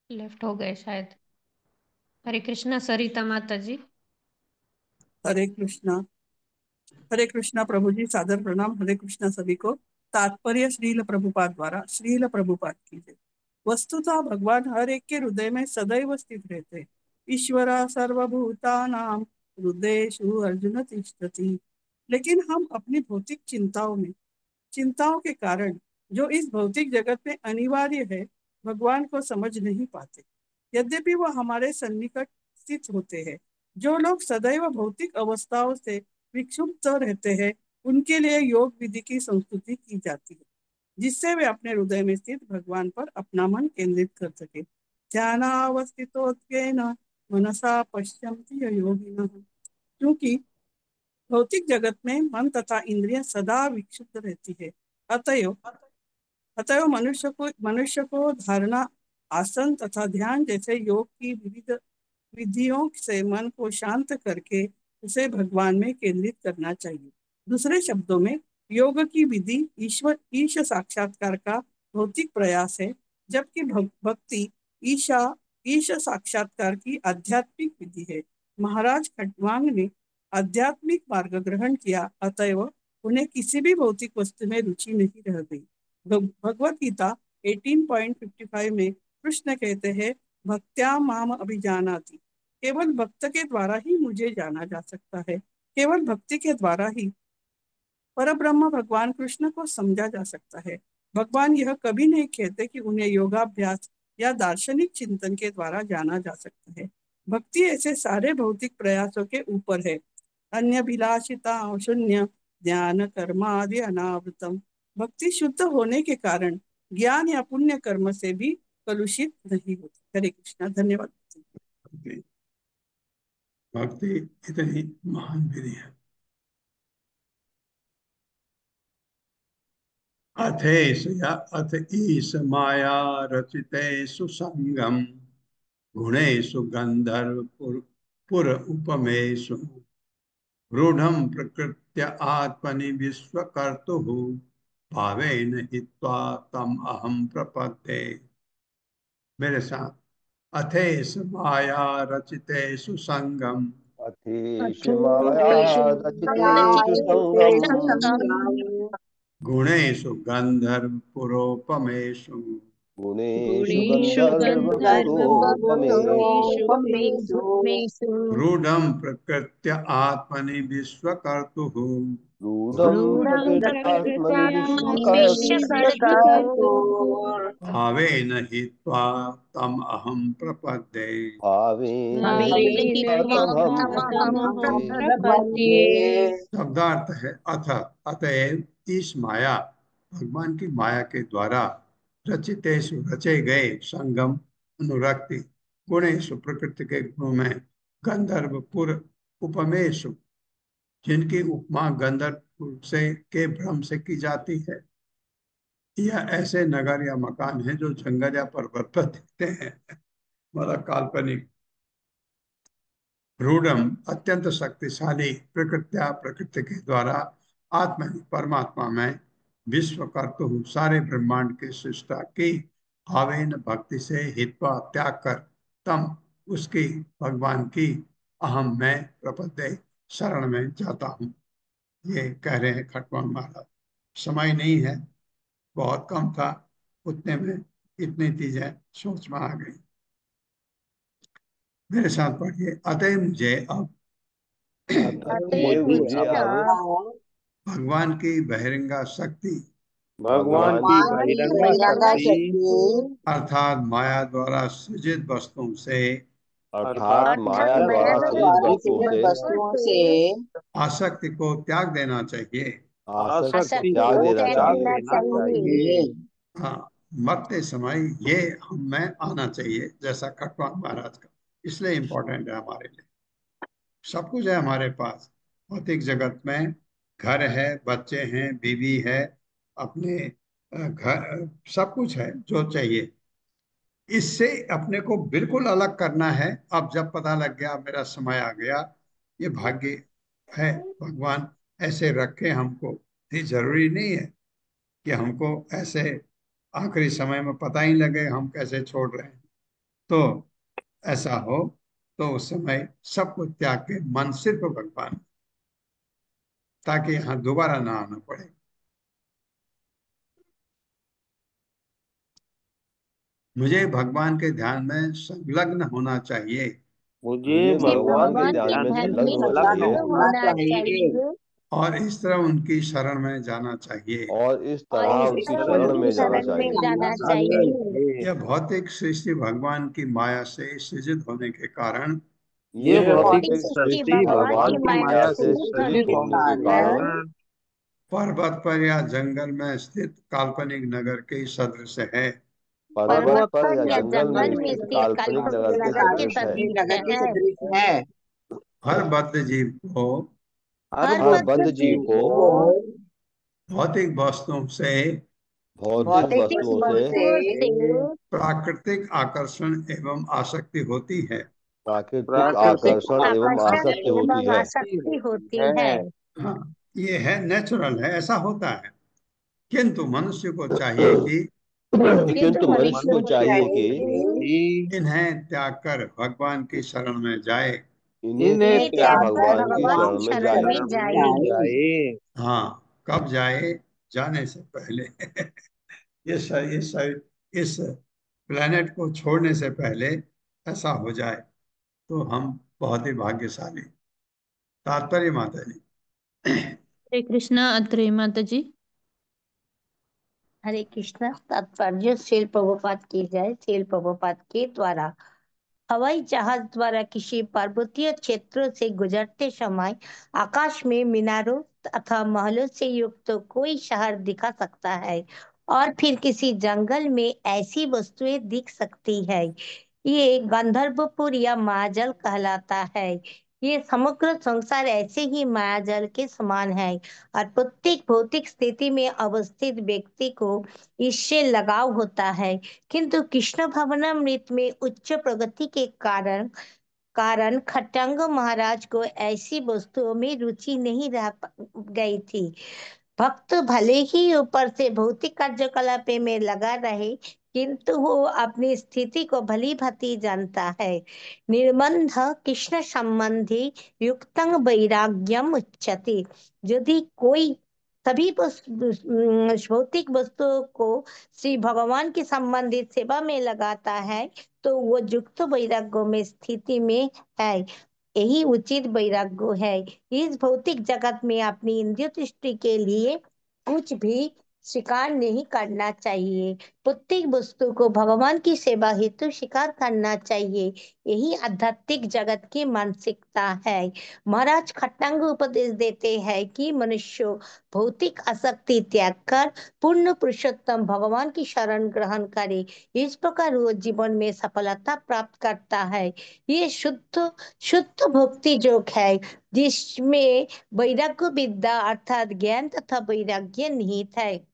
लेफ्ट हो गए शायद। हरे कृष्णा सरिता माता जी। हरे कृष्णा। हरे कृष्णा प्रभु जी, सादर प्रणाम। हरे कृष्णा सभी को। तात्पर्य श्रील प्रभुपाद द्वारा। श्रील प्रभुपाद की जय। वस्तुतः भगवान हर एक के हृदय में सदैव स्थित रहते। ईश्वर सर्वभूतानां हृदयेषु अर्जुन तिष्ठति। लेकिन हम अपनी भौतिक चिंताओं के कारण जो इस भौतिक जगत में अनिवार्य है, भगवान को समझ नहीं पाते। यद्यपि वह हमारे सन्निकट स्थित होते हैं। जो लोग सदैव भौतिक अवस्थाओं से विक्षुब्ध रहते हैं, उनके लिए योग विधि की संस्तुति की जाती है, जिससे वे अपने हृदय में स्थित भगवान पर अपना मन केंद्रित कर सके। ध्यानावस्थितोत्वेन मनसा पश्यन्ति योगिनः। क्योंकि भौतिक जगत में मन तथा इंद्रियां सदा विक्षुब्ध रहती है। अतएव अतएव मनुष्य को धारणा, आसन तथा ध्यान जैसे योग की विविध विधियों से मन को शांत करके उसे भगवान में केंद्रित करना चाहिए। दूसरे शब्दों में, योग की विधि ईश साक्षात्कार का भौतिक प्रयास है, जबकि भक्ति ईश साक्षात्कार की आध्यात्मिक विधि है। महाराज खटवांग ने आध्यात्मिक मार्ग ग्रहण किया, अतएव उन्हें किसी भी भौतिक वस्तु में रुचि नहीं रह गई। भगवत गीता 18.55 में कृष्ण कहते हैं, भक्त्या माम अभिजानाति। केवल भक्त के द्वारा ही मुझे जाना जा सकता है। केवल भक्ति के द्वारा ही परब्रह्म भगवान कृष्ण को समझा जा सकता है। भगवान यह कभी नहीं कहते कि उन्हें योगाभ्यास या दार्शनिक चिंतन के द्वारा जाना जा सकता है। भक्ति ऐसे सारे भौतिक प्रयासों के ऊपर है। अन्य विलासिता शून्य ध्यान कर्मादि अनावृतम। भक्ति शुद्ध होने के कारण ज्ञान या पुण्य कर्म से भी कलुषित नहीं होती। हरे कृष्णा। धन्यवाद। भक्ति इतनी महान विधि है। अथेषु या अथ ईश माया रचितेषु संगम गुणेषु गंधर्व पुर उपमेषु रूढ़ं प्रकृत्य आत्मनि विश्वकर्तुः भावेन हित्वा तम अहम प्रपद्ये। मेरे साथ। अथेष माया रचितेषु संगम अथेषु माया रचितेषु संगम गुणेषु गंधर्व पुरोपमेषु गुणेषु गंधर्वपुरोपमेषु रूढ़ं प्रकृत्य आत्मनि विश्वकर्तुः रूढ़ं प्रकृत्यात्मनि विश्वकर्तुः भावेन हित्वा तम अहम प्रपद्ये। भावेन हित्वा तमहं प्रपद्ये। शब्दार्थ है अथ अतएव इस माया भगवान की माया के द्वारा रचितेषु रचे गए संगम अनुरक्ति गुणेषु प्रकृति के गुणों में गंधर्व पुर उपमेषु जिनकी उपमा गंधर्व से के भ्रम से की जाती है। यह ऐसे नगर या मकान है जो जंगल या पर्वत पर दिखते हैं। मतलब काल्पनिक। रूढ़म अत्यंत शक्तिशाली प्रकृत्या प्रकृति के द्वारा आत्मा परमात्मा में विश्व कर्तु सारे ब्रह्मांड की सृष्टा की भावेन भक्ति से हित्वा त्याग कर तम उसकी भगवान की अहम मैं प्रपद्ये शरण में जाता हूँ। ये कह रहे हैं खटवान महाराज। समय नहीं है, बहुत कम था, उतने में इतनी चीजें सोच में आ गई। मेरे साथ पढ़िए। अतः मुझे अब अतएव मुझे अब भगवान की बहिरंगा शक्ति भगवान की बहिरंगा शक्ति अर्थात माया द्वारा सृजित वस्तुओं से अर्थात माया द्वारा सृजित वस्तुओं से आसक्ति को त्याग देना चाहिए। आसक्ति को त्याग देना चाहिए। हाँ, मरते समय ये हम में आना चाहिए, जैसा खटवान महाराज का। इसलिए इम्पोर्टेंट है हमारे लिए। सब कुछ है हमारे पास भौतिक जगत में, घर है, बच्चे हैं, बीवी है, अपने घर, सब कुछ है जो चाहिए। इससे अपने को बिल्कुल अलग करना है। अब जब पता लग गया मेरा समय आ गया, ये भाग्य है, भगवान ऐसे रखे हमको। ये जरूरी नहीं है कि हमको ऐसे आखिरी समय में पता ही लगे हम कैसे छोड़ रहे हैं। तो ऐसा हो तो उस समय सब कुछ त्याग के मन सिर्फ भगवान, ताकि यहाँ दोबारा ना आना पड़े। मुझे भगवान के ध्यान में संलग्न होना चाहिए। मुझे भगवान के ध्यान में संलग्न होना चाहिए और इस तरह उनकी शरण में जाना चाहिए। और इस तरह उनकी शरण में जाना चाहिए। यह भौतिक सृष्टि भगवान की माया से सृजित होने के कारण ये भौतिक सृष्टि भगवान की माया से सृजित होने के कारण पर्वत पर या जंगल में स्थित काल्पनिक नगर के सदृश है। पर्वत पर या जंगल में स्थित काल्पनिक नगर के सदृश है। हर बद्ध जीव को भौतिक वस्तुओं से प्राकृतिक आकर्षण एवं आसक्ति होती है। प्राकृतिक आकर्षण एवं आसक्ति होती है। हाँ, ये है, नेचुरल है, ऐसा होता है। किंतु मनुष्य को चाहिए कि इन्हें त्याग कर भगवान की शरण में जाए। इन्हें त्याग भगवान की शरण में जाए। हाँ, कब जाए? जाने से पहले इस प्लेनेट को छोड़ने से पहले ऐसा हो जाए तो हम बहुत ही भाग्यशाली। तात्पर्य माता जी। हरे कृष्णा अत्रेय माता जी। हरे कृष्ण। तात्पर्य श्रील प्रभुपाद की जय। श्रील प्रभुपाद के द्वारा हवाई जहाज द्वारा किसी पर्वतीय क्षेत्र से गुजरते समय आकाश में मीनारों तथा महलों से युक्त कोई शहर दिखा सकता है और फिर किसी जंगल में ऐसी वस्तुएं दिख सकती है। ये गंधर्वपुर या मायाजल कहलाता है। ये समग्र संसार ऐसे ही मायाजल के समान है और प्रत्येक भौतिक स्थिति में अवस्थित व्यक्ति को इससे लगाव होता है, किंतु कृष्ण भवनामृत में उच्च प्रगति के कारण खट्टंग महाराज को ऐसी वस्तुओं में रुचि नहीं रह गई थी। भक्त भले ही ऊपर से भौतिक कार्यकलाप में लगा रहे, किंतु वो अपनी स्थिति को भली भांति जानता है। निर्बंध कृष्ण संबंधी युक्तं वैराग्यम उच्यते। यदि कोई सभी भौतिक वस्तुओं को श्री भगवान की संबंधित सेवा में लगाता है तो वो युक्त वैराग्य में स्थिति में है। यही उचित वैराग्य है। इस भौतिक जगत में अपनी इंद्रिय तुष्टि के लिए कुछ भी स्वीकार नहीं करना चाहिए। प्रत्येक वस्तु को भगवान की सेवा हेतु स्वीकार करना चाहिए। यही आध्यात्मिक जगत की मानसिकता है। महाराज खट्टांग उपदेश देते हैं कि मनुष्य भौतिक आसक्ति त्याग कर पूर्ण पुरुषोत्तम भगवान की शरण ग्रहण करे। इस प्रकार वो जीवन में सफलता प्राप्त करता है। ये शुद्ध शुद्ध भक्ति योग है जिसमें वैराग्य विद्या अर्थात ज्ञान तथा वैराग्य निहित है।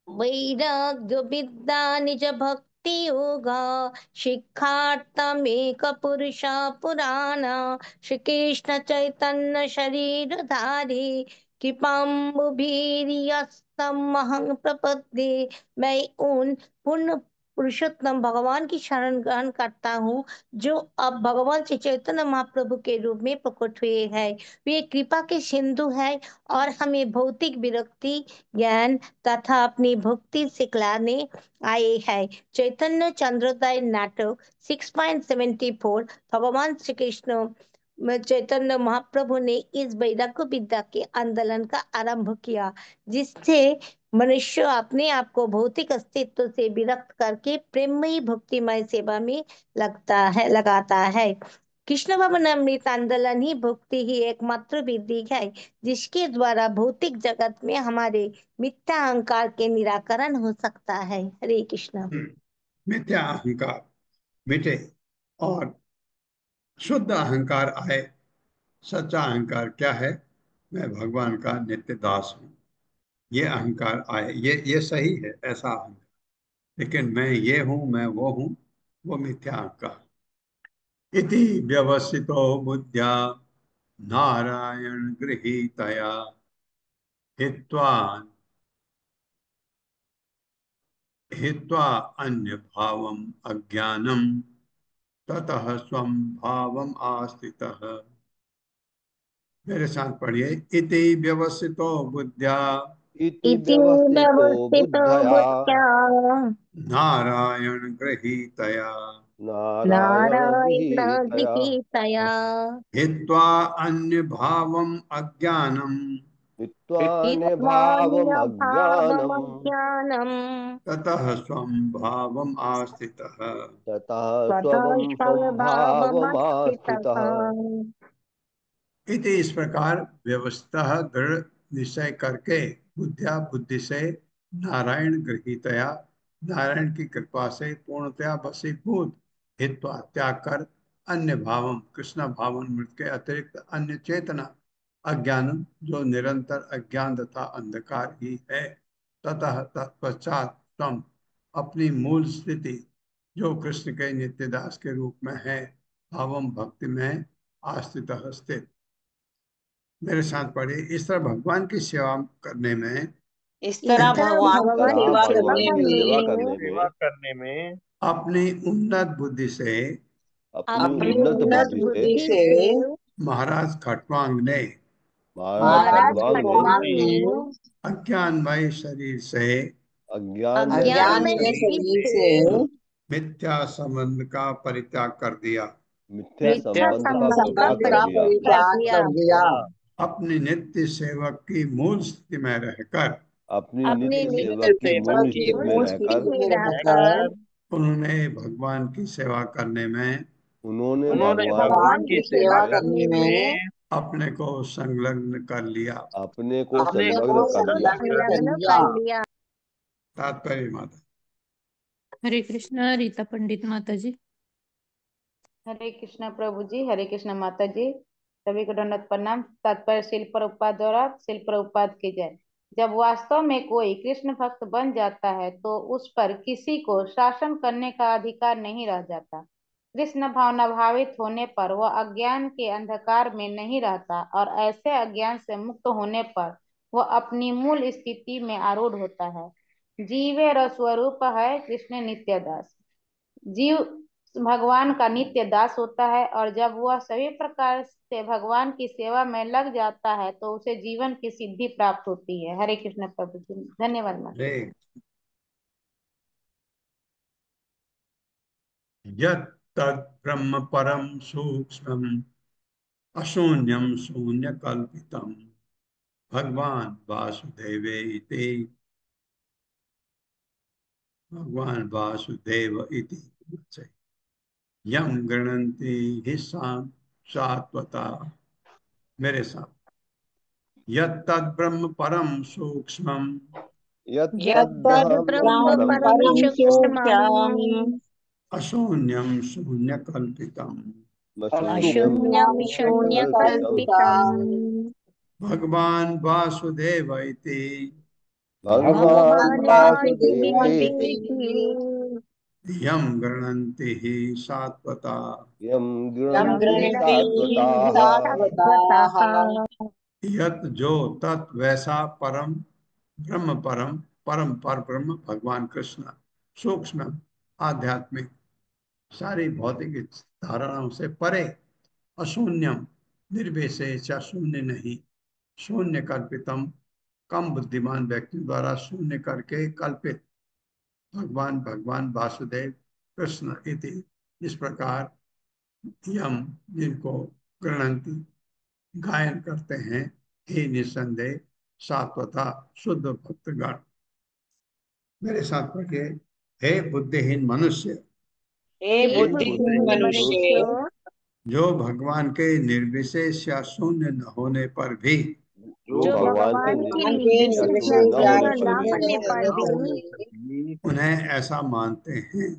वैराग्य विद्या निज भक्ति योगा शिक्षार्थमेक पुरुषा पुराणा श्री कृष्ण चैतन्य शरीर धारी कृपाम्बुभीर्यस्तमहं प्रपद्ये। मैं उन पूर्ण पुरुषोत्तम भगवान की शरण ग्रहण करता हूँ जो अब भगवान श्री चैतन्य महाप्रभु के रूप में प्रकट हुए हैं। वे कृपा के सिंधु है और हमें भौतिक विरक्ति ज्ञान तथा अपनी भक्ति सिखलाने आए हैं। चैतन्य चंद्रोदय नाटक 6.74 भगवान श्री कृष्ण चैतन्य महाप्रभु ने इस वैराग्य विद्या के आंदोलन का आरंभ किया जिससे मनुष्य अपने आप को भौतिक अस्तित्व से विरक्त करके प्रेममयी भक्तिमय सेवा में लगाता है। कृष्ण भवनामृत आंदोलन ही भक्ति ही एकमात्र विधि है जिसके द्वारा भौतिक जगत में हमारे मिथ्या अहंकार के निराकरण हो सकता है। हरे कृष्ण। मिथ्या अहंकार मिटे और शुद्ध अहंकार आए। सच्चा अहंकार क्या है? मैं भगवान का नित्य दास हूँ। ये अहंकार आए, ये सही है ऐसा अहंकार, लेकिन मैं ये हूँ मैं वो हूँ, वो मिथ्या अहंकार। इति व्यवसितो बुद्ध्या नारायण गृहीतया हित्वा हित्वा अन्य भावम अज्ञानम ततः स्वं भावम आस्थितः। मेरे साथ पढ़िए। इति व्यवसितो बुद्ध्या इति इति व्यवस्थितो व्यवस्थितो बुद्धया बुद्ध्या नारायण गृहीतया नारायण नारायण गृहीतया गृहीतया हित्वा अन्य भावम अज्ञानम हित्वा हित्वान्यभावमज्ञानम् भावमज्ञानम् ततः स्वं भावम आस्थितः। ततः ततः स्वं स्वभावमस्थितः। स्वभावमास्थितः। इति इस प्रकार व्यवस्था दृढ़ निश्चय करके बुद्धिया बुद्धि से नारायण गृहीतया नारायण की कृपा से पूर्णतया वशीभूत हित्वा त्याग कर अन्य भावम कृष्ण भावन मृत के अतिरिक्त अन्य चेतना अज्ञान जो निरंतर अज्ञान तथा अंधकार ही है ततः तत्पश्चात तुम अपनी मूल स्थिति जो कृष्ण के नित्यदास के रूप में है भावम भक्ति में आस्थित स्थित। मेरे साथ पढ़े। इस तरह भगवान की सेवा करने में इस तरह भगवान की तरह सेवा भगवान की करने सेवा में करने में अपनी उन्नत बुद्धि से अपनी अपनी उन्नत उन्नत बुद्धि से बुद्धि से महाराज खटवांग ने महाराज महाराज खटवांग ने खटवांग ने अज्ञानमय शरीर से अज्ञान में अज्ञान में शरीर शरीर से मिथ्या संबंध का परित्याग कर दिया, मिथ्या मिथ्या संबंध का संबंध का परित्याग कर दिया, परित्याग कर दिया, अपनी नित्य सेवक की मूल स्थिति में रहकर अपनी अपने नित्य नित्य सेवक की मूल की स्थिति में मूल रहकर स्थिति में रहकर उन्होंने भगवान की सेवा करने में उन्होंने भगवान की भगवान की सेवा सेवा करने में अपने को संलग्न कर लिया। अपने को अपने संलग्न को कर लिया। संलग्न कर लिया। तात्पर्य माता। हरे कृष्णा रीता पंडित माता जी। हरे कृष्णा प्रभु जी, हरे कृष्णा माता जी, सभी को दंडवत प्रणाम। तात्पर्य शिल प्रभुपाद द्वारा शिल प्रभुपाद की जय। जब वास्तव में कोई कृष्ण भक्त बन जाता है तो उस पर किसी को शासन करने का अधिकार नहीं रह जाता। कृष्ण भावना भावित होने पर वह अज्ञान के अंधकार में नहीं रहता और ऐसे अज्ञान से मुक्त होने पर वह अपनी मूल स्थिति में आरूढ़ होता है। जीवेर स्वरूप है कृष्ण नित्य दास। जीव भगवान का नित्य दास होता है और जब वह सभी प्रकार से भगवान की सेवा में लग जाता है तो उसे जीवन की सिद्धि प्राप्त होती है। हरे कृष्ण प्रभु जी, धन्यवाद माता। यत् तत् ब्रह्म परम सूक्ष्मम् अशून्यम शून्य कल्पितम भगवान वासुदेवे इति, भगवान वासुदेव इति यम गणन्ति हि सात्वता। मेरे साथ, यत् तत् ब्रह्म परम सूक्ष्मम् यत् यत् तद्ब्रह्म ब्रह्म परम परम सूक्ष्मम् सूक्ष्मम् अशून्यम शून्य कल्पितम शून्यम अशून्यम शून्य शून्य कल्पितम् कल्पितम् भगवान वासुदेव इति, भगवान् भगवान वासुदेवेति वासुदेव यम गणन्ति हि सात्वता। यं यं गृह्णन्ति गृह्णन्ति सात्वताः। सात्वतः। यत जो तत् वैसा परम ब्रह्म परम परम पर ब्रह्म भगवान कृष्ण सूक्ष्म आध्यात्मिक सारी भौतिक धारणाओं से परे, अशून्यम निर्विशेष या शून्य नहीं, शून्य कल्पितम कम बुद्धिमान व्यक्ति द्वारा शून्य करके कल्पित भगवान भगवान वासुदेव कृष्ण इति, इस प्रकार यम जिनको गृह्णन्ति गायन करते हैं, हे निसंदेह सात्वता शुद्ध भक्तगण। मेरे साथ पढ़िए, हे बुद्धिहीन मनुष्य, हे हे बुद्धिहीन बुद्धिहीन मनुष्य, मनुष्य, जो भगवान के निर्विशेष या शून्य न होने पर भी जो जो भगवान के भगवान की निर्विशेष या निर्विशेष या शून्य न होने शून्य पर न भी होने पर भी उन्हें ऐसा मानते हैं,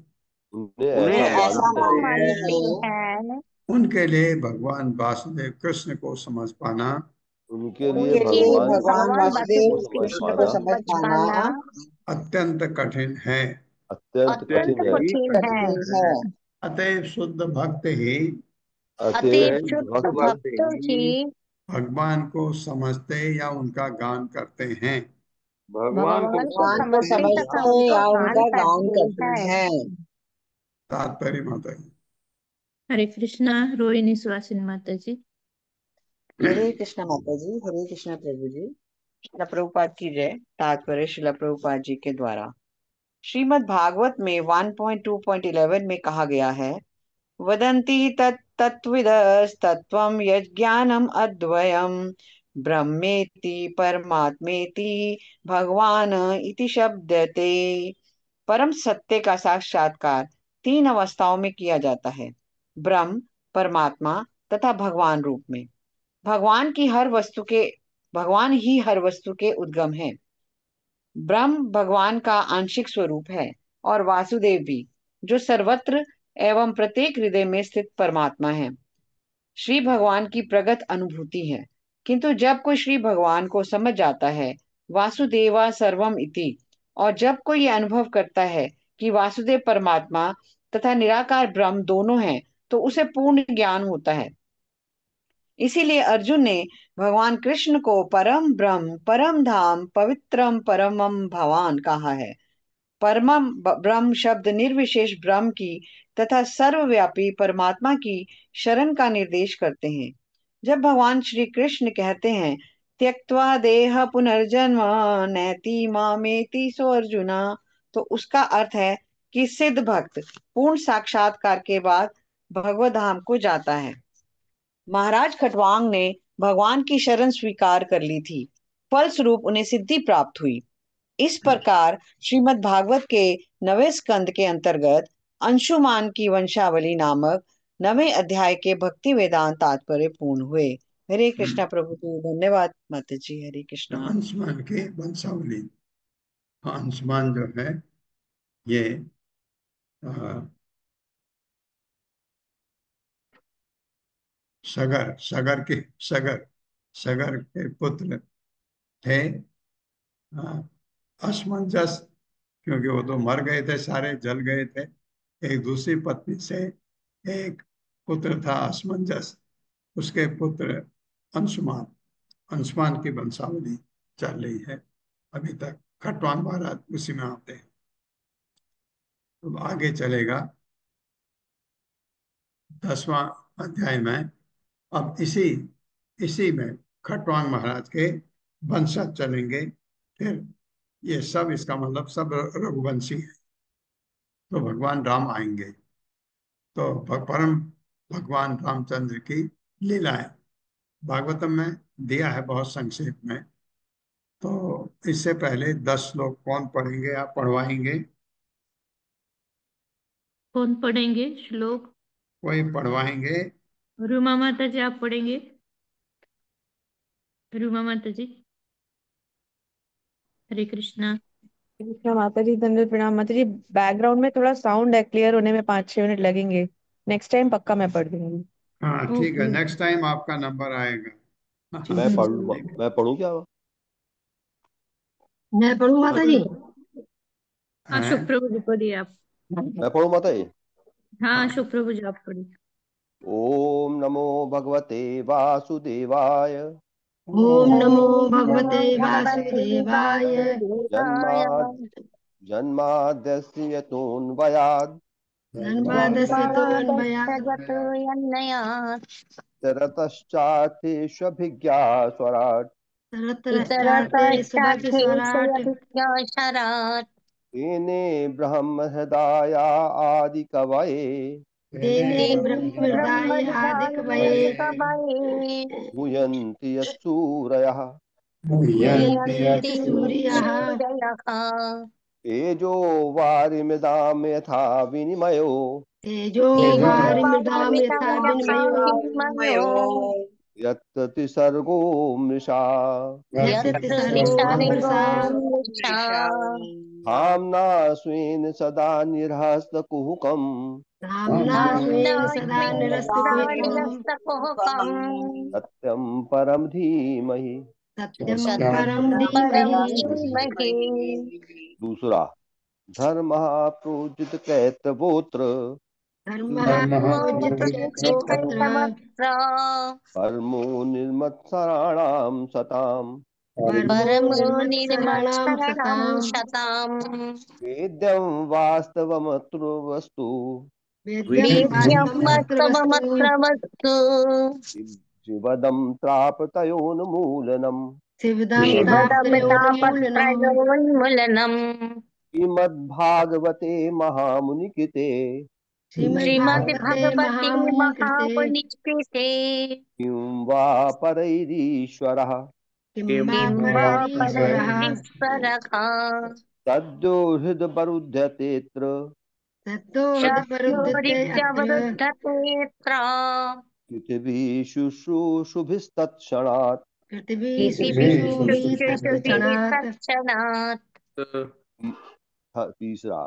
उन्हें उन्हें ऐसा ऐसा मानते हैं, मानते हैं, उनके लिए भगवान वासुदेव कृष्ण को समझ पाना उनके लिए उनके लिए भगवान भगवान कृष्ण को वासुदेव समझ कृष्ण को पाना समझ पाना अत्यंत कठिन है। अत्यंत अत्यंत कठिन है। कठिन है। अतएव शुद्ध भक्त ही अतएव अतएव शुद्ध शुद्ध भक्त भक्त ही भगवान को समझते या उनका गान करते हैं। भगवान को समझते तथा उनका गान करते हैं। तात्पर्य माता जी। हरे कृष्णा रोहिणी सुहासिनी माता जी। हरे कृष्णा माता जी, हरे कृष्णा प्रभु जी। श्रील प्रभुपाद की जय। तात्पर्य श्रील प्रभुपाद जी के द्वारा श्रीमद् भागवत में 1.2.11 में कहा गया है, वदन्ति तत्त्वविदस्तत्त्वं यज्ञानम् अद्वयम् ब्रह्मेति परमात्मेति भगवान इति शब्दते। परम सत्य का साक्षात्कार 3 अवस्थाओं में किया जाता है, ब्रह्म, परमात्मा तथा भगवान रूप में। भगवान ही हर वस्तु के उद्गम है। ब्रह्म भगवान का आंशिक स्वरूप है और वासुदेव भी, जो सर्वत्र एवं प्रत्येक हृदय में स्थित परमात्मा है, श्री भगवान की प्रगट अनुभूति है। किंतु जब कोई श्री भगवान को समझ जाता है, वासुदेवा सर्वम इति, और जब कोई ये अनुभव करता है कि वासुदेव परमात्मा तथा निराकार ब्रह्म दोनों हैं, तो उसे पूर्ण ज्ञान होता है। इसीलिए अर्जुन ने भगवान कृष्ण को परम ब्रह्म, परम धाम, पवित्रम परमम भवान कहा है। परमम ब्रह्म शब्द निर्विशेष ब्रह्म की तथा सर्वव्यापी परमात्मा की शरण का निर्देश करते हैं। जब भगवान श्री कृष्ण कहते हैं, त्यक्त्वा देह पुनर्जन्म नैति मामेति सो अर्जुना, तो उसका अर्थ है कि सिद्ध भक्त पूर्ण साक्षात्कार के बाद भगवत धाम को जाता है। महाराज खटवांग ने भगवान की शरण स्वीकार कर ली थी, फलस्वरूप उन्हें सिद्धि प्राप्त हुई। इस प्रकार श्रीमद् भागवत के 9वें स्कंद के अंतर्गत अंशुमान की वंशावली नामक 9वें अध्याय के भक्ति वेदांत तात्पर्य पूर्ण हुए। हरे कृष्णा प्रभु जी, धन्यवाद माता जी। हरे कृष्णा। अंशुमान की वंशावली, अंशुमान जो है ये सगर के पुत्र थे। असमंजस, क्योंकि वो तो मर गए थे, सारे जल गए थे। एक दूसरी पत्नी से एक पुत्र था असमंजस, उसके पुत्र अंशुमान, अंशुमान की वंशावली चल रही है अभी तक। खटवान महाराज उसी में आते हैं। अब आगे चलेगा 10वां अध्याय में। अब इसी में खटवान महाराज के वंशज चलेंगे। फिर ये सब, इसका मतलब सब रघुवंशी है। तो भगवान राम आएंगे। तो परम भगवान रामचंद्र की लीलाएं भागवतम में दिया है बहुत संक्षेप में। तो इससे पहले 10 श्लोक कौन पढ़ेंगे? आप पढ़वाएंगे? कौन पढ़ेंगे श्लोक? कोई पढ़वाएंगे? रूमा माता जी आप पढ़ेंगे? रूमा माता जी। हरे कृष्णा। कृष्णा माता जी, धन्यवाद प्रणाम माता जी। बैकग्राउंड में थोड़ा साउंड है, क्लियर होने में 5-6 मिनट लगेंगे। नेक्स्ट टाइम पक्का मैं पढ़ दूंगी। हाँ ठीक है, ओके। नेक्स्ट टाइम आपका नंबर आएगा। मैं ठीक मैं पढ़ूं क्या? मैं पढ़ूं माता जी? हाँ है। शुभ प्रभु जी पढ़िए आप। मैं पढ़ूं माता जी? हाँ शुभ प्रभु जी आप पढ़िए। ओम नमो भगवते वासुदेवाय। ओम नमो ओम भगवते नमो भगवते वासुदेवाय। वासुदेवाय। जन्माद्यस्य यतोऽन्वयात् जन्मादस्य तोऽन्वयात् जगतो यन्नयात् तरतश्चार्थेष्वभिज्ञास्वराट् तरतरश्चार्थेष्वभिस्वराट् इतरतश्चार्थेष्वभिज्ञासारात् तेने ब्रह्म हृदाया आदिकवये तेने तेने ब्रह्महृदाय ब्रह्मविदाय आदिकवये कवये मुह्यन्ति यस्सूरयः मुह्यन्ति मुह्यन्ति यत् सूर्यः सूरयः। तेजो वारिमृदां यथा विनिमयो तेजो तेजो वारिमृदां वारिमृदां यथा यथा विनिमयो विनिमयो यत्र त्रिसर्गो मृषा यत्र यत्र सर्गो विसर्गो मृषा मृषा। धाम्ना स्वेन सदा निरहस्तकुहकम् धाम्ना धाम्ना स्वेन सदा स्वेन सदा निरस्तकुहकम् निरस्तकुहकम्। सत्यं परं धीमहि। सत्यं परं सत्यं परं धीमहि। धीमहि। दूसरा, धर्मः प्रोजित कैतवोत्र धर्मः प्रोजित चैत्रगोत्र चित्रमत्र परमो निर्मत्सराणां सताम् परमो परमो निर्मत्सराणां निर्मत्सरणं सताम् शताम्। वेद्यं वास्तवमत्र वस्तु वेद्यं वेद्यं वास्तवमत्र वस्तु वास्तवमत्र वस्तु। शिवदं त्रापतयोन्मूलनम् शिवदं तापत्रयोन्मूलनम् शिवदमृतापत्रयोन्मूलनम्। श्रीमद्भागवते महामुनिकृते श्रीमद्भागवते श्रीमद्भगवते महामुनिकृते महामुनिकृते किं वा परैरीश्वरः किं वा किं वा परैरीश्वरः परैरीश्वरः। सद्यो हृदबरुध्यतेऽत्र ततो हृदपरुद्धते अत्र शब्दोरित्यवरुद्धतेऽत्र पृथिवी शुश्रूषुभिस्तत्क्षणात् पृथिवी पृथिवीः शुश्रूषुभिस्तत्क्षणात् तत्क्षणात्। तीसरा,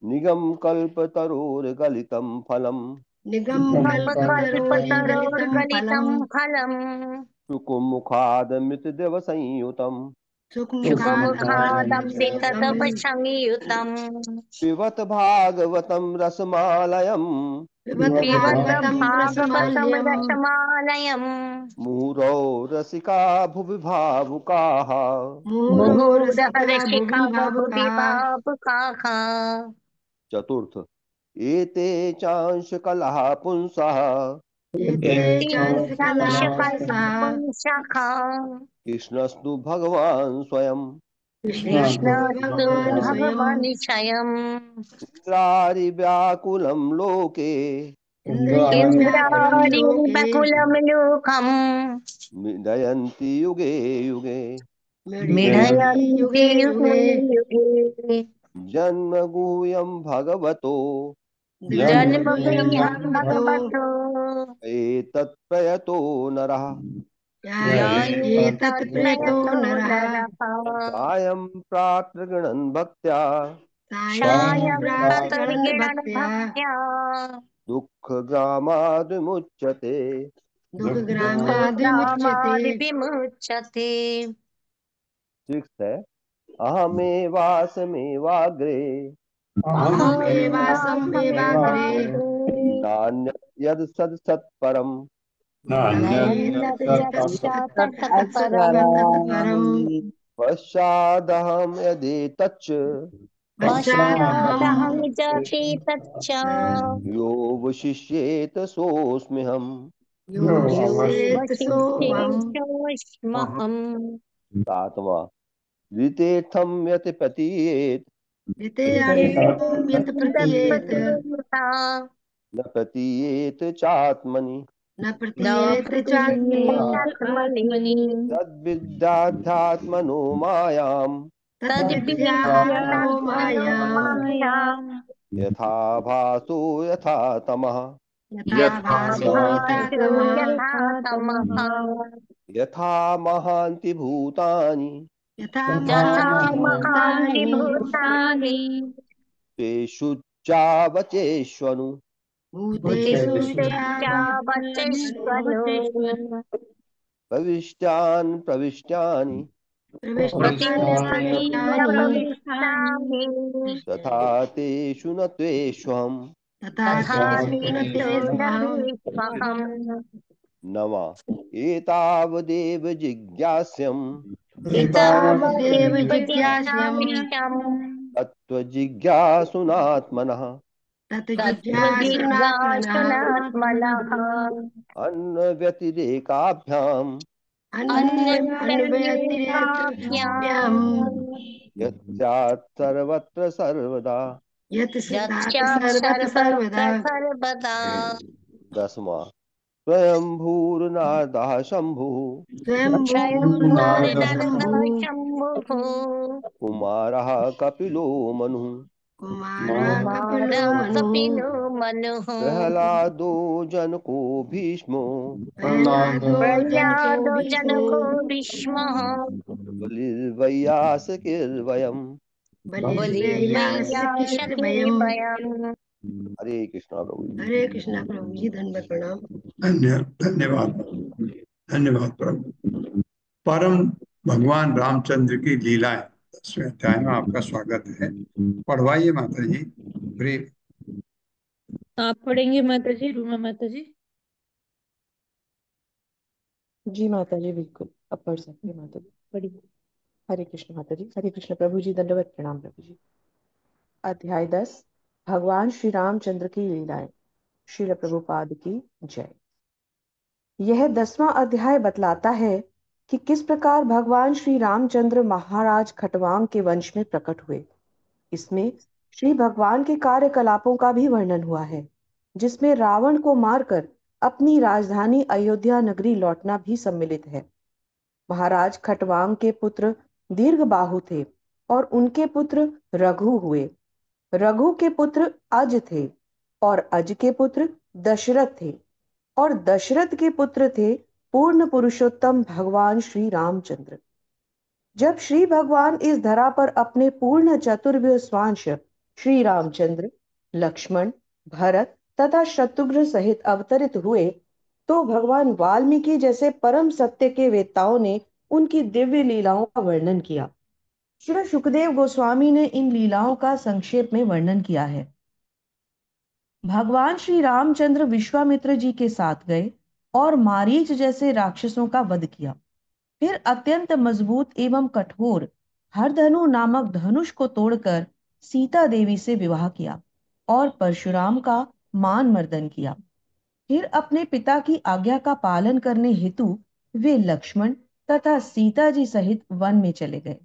निगम कल्पतरोर्गलितं फलम् निगम कल्पतरोर्गलितं फलम् कल्पतरोर्गलितं फलम् शुकुमुखादमृतदेवसंयुतम् सुखमुखादमृतद्रवसंयुतम् सुखमुखादमृततपसंयुतम्। पिबत भागवतं रसमालयम् पिबत पिबत भागवतं भागवतं रसमाल्यम् रसमालयम्। मुहुरौ रसिका भुवि भावुकाः मुहुरो मुहुरः रसिका रसिका भुवि बहुधि भावुकाः भावुकाः। चतुर्थ, एते चांशकलः पुंसः एते चांशकलः इत्यांशकलः पुंसः पुंसः। कृष्णस्तु भगवान् स्वयम् कृष्णास्तु भगवान् स्वयं भगवानिशयम् व्याकुलं लोके इन्द्राणि बकुलमलोकम् दयन्ति युगे युगे मिढयन्ति युगे युगे जन्मगुह्यं भगवतो जन्मगुह्यं भगवतो एतत्प्रयतो नरः एतत् प्रयतो ध्यायेतत्प्रयतो नरः नरः सायं प्रातर्गणन् भक्त्या सायं प्रातर्गणन् प्रातर्गणन् भक्त्या भक्त्या दुःखग्रामाद्विमुच्यते दुःखग्रामाद्विमुच्यते। दुःखग्रामादिविमुच्यते। 6 है अहमेवासमेवाग्रे अहमेवासमेवाग्रे नान्यत् यद् सत्परम् नान्यदसत्सात्तत्परम् पश्चादहं यदेतच्च पश्चादहं जशीतच्च यो वशिष्येत सोऽस्म्यहम् योगशिष्येतसोऽहम्। योगशिष्येषोऽस्म्यहम्। 7वां द्वितीर्थं यत् प्रतीयेत् द्वितीयार्थं यत् प्रतीयेत न प्रतीयेत चात्मनि न प्रतीयेत चात्मनि आत्मनि तद्विद्याध्यात्मनो मायाम् तद्विद्यात्मनो तद्विद्यात्मनो मायाम् मायाम् यथा भासो यथा तमः यथा भासो यथा भासो तमः यथा तमः यथा महान्ति भूतानि यथा यथा महान्ति महान्ति भूतानि भूतानि तेषु चावचेष्वनु भूतेषु तेषु प्रविष्टान् प्रविष्टानि प्रविष्टानि प्रविष्टानि तथा तेषु न त्वेष्वहम् तथा तथा तेषु न तेषु न तेष्वहम्। द्वेष्वहम्। 9 एतावदेव जिज्ञास्यम् एतावदेव जिज्ञास्यम् जिज्ञास्याम्यहम्। तत्त्वजिज्ञासुनात्मनः तत् जिज्ञासुनात्मनः तत्त्वजिज्ञासुनात्मनः अन्वव्यतिरेकाभ्याम् अन्वव्यतिरेकाभ्याम् यत् स्यात् सर्वत्र सर्वदा यत् स्यात् यच्चात् सर्वत्र सर्वत्र सर्वदा। सर्वदा 10वां स्वयंभूर्नादः शम्भुः स्वयंभूर्नारद स्वयंभूर्नरः शम्भुः शम्भुः कुमारः कपिलो मनुः कुमारः कपिलो कुमारः मनुः कपिलो मनुः प्रह्लादो जनको भीष्मो प्रह्लादो जनको प्रह्लादो भीष्मो जनको भीष्मः बलिर्वैयासकिर्वयम् बलिर्वैयासकीर्वयम्। बलिर्वैयाशकीर्वयम्। हरे कृष्णा प्रभु जी। हरे कृष्णा प्रभु जी, धन्यवाद प्रणाम। धन्यवाद धन्यवाद प्रभु। परम भगवान रामचंद्र की लीलाएं 10वें अध्याय में आपका स्वागत है। पढ़वाइए माता जी ब्रीफ। आप पढ़ेंगे माता जी? रूमा माता जी। जी माता जी बिल्कुल, अब पढ़ सकते हैं माता जी, पढ़िए। हरे कृष्ण माता जी। हरे कृष्ण प्रभु जी, दंडवत प्रणाम प्रभु जी। अध्याय 10, भगवान श्री रामचंद्र की लीलाएं। श्रील प्रभुपाद की जय। यह 10वां अध्याय बतलाता है कि किस प्रकार भगवान श्री रामचंद्र महाराज खटवांग के वंश में प्रकट हुए। इसमें श्री भगवान के कार्यकलापों का भी वर्णन हुआ है, जिसमें रावण को मारकर अपनी राजधानी अयोध्या नगरी लौटना भी सम्मिलित है। महाराज खटवांग के पुत्र दीर्घबाहु थे और उनके पुत्र रघु हुए। रघु के पुत्र अज थे और अज के पुत्र दशरथ थे और दशरथ के पुत्र थे पूर्ण पुरुषोत्तम भगवान श्री रामचंद्र। जब श्री भगवान इस धरा पर अपने पूर्ण चतुर्भुज स्वांश श्री रामचंद्र, लक्ष्मण, भरत तथा शत्रुघ्न सहित अवतरित हुए, तो भगवान वाल्मीकि जैसे परम सत्य के वेताओं ने उनकी दिव्य लीलाओं का वर्णन किया। श्री सुखदेव गोस्वामी ने इन लीलाओं का संक्षेप में वर्णन किया है। भगवान श्री रामचंद्र विश्वामित्र जी के साथ गए और मारीच जैसे राक्षसों का वध किया। फिर अत्यंत मजबूत एवं कठोर हरधनु नामक धनुष को तोड़कर सीता देवी से विवाह किया और परशुराम का मान मर्दन किया। फिर अपने पिता की आज्ञा का पालन करने हेतु वे लक्ष्मण तथा सीता जी सहित वन में चले गए।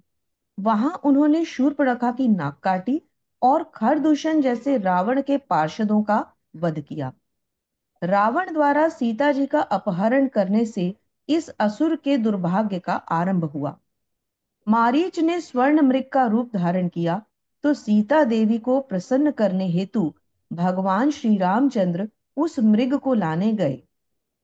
वहां उन्होंने शूर्पणखा की नाक काटी और खरदूषण जैसे रावण के पार्षदों का वध किया। रावण द्वारा सीता जी का अपहरण करने से इस असुर के दुर्भाग्य का आरंभ हुआ। मारीच ने स्वर्ण मृग का रूप धारण किया तो सीता देवी को प्रसन्न करने हेतु भगवान श्री रामचंद्र उस मृग को लाने गए,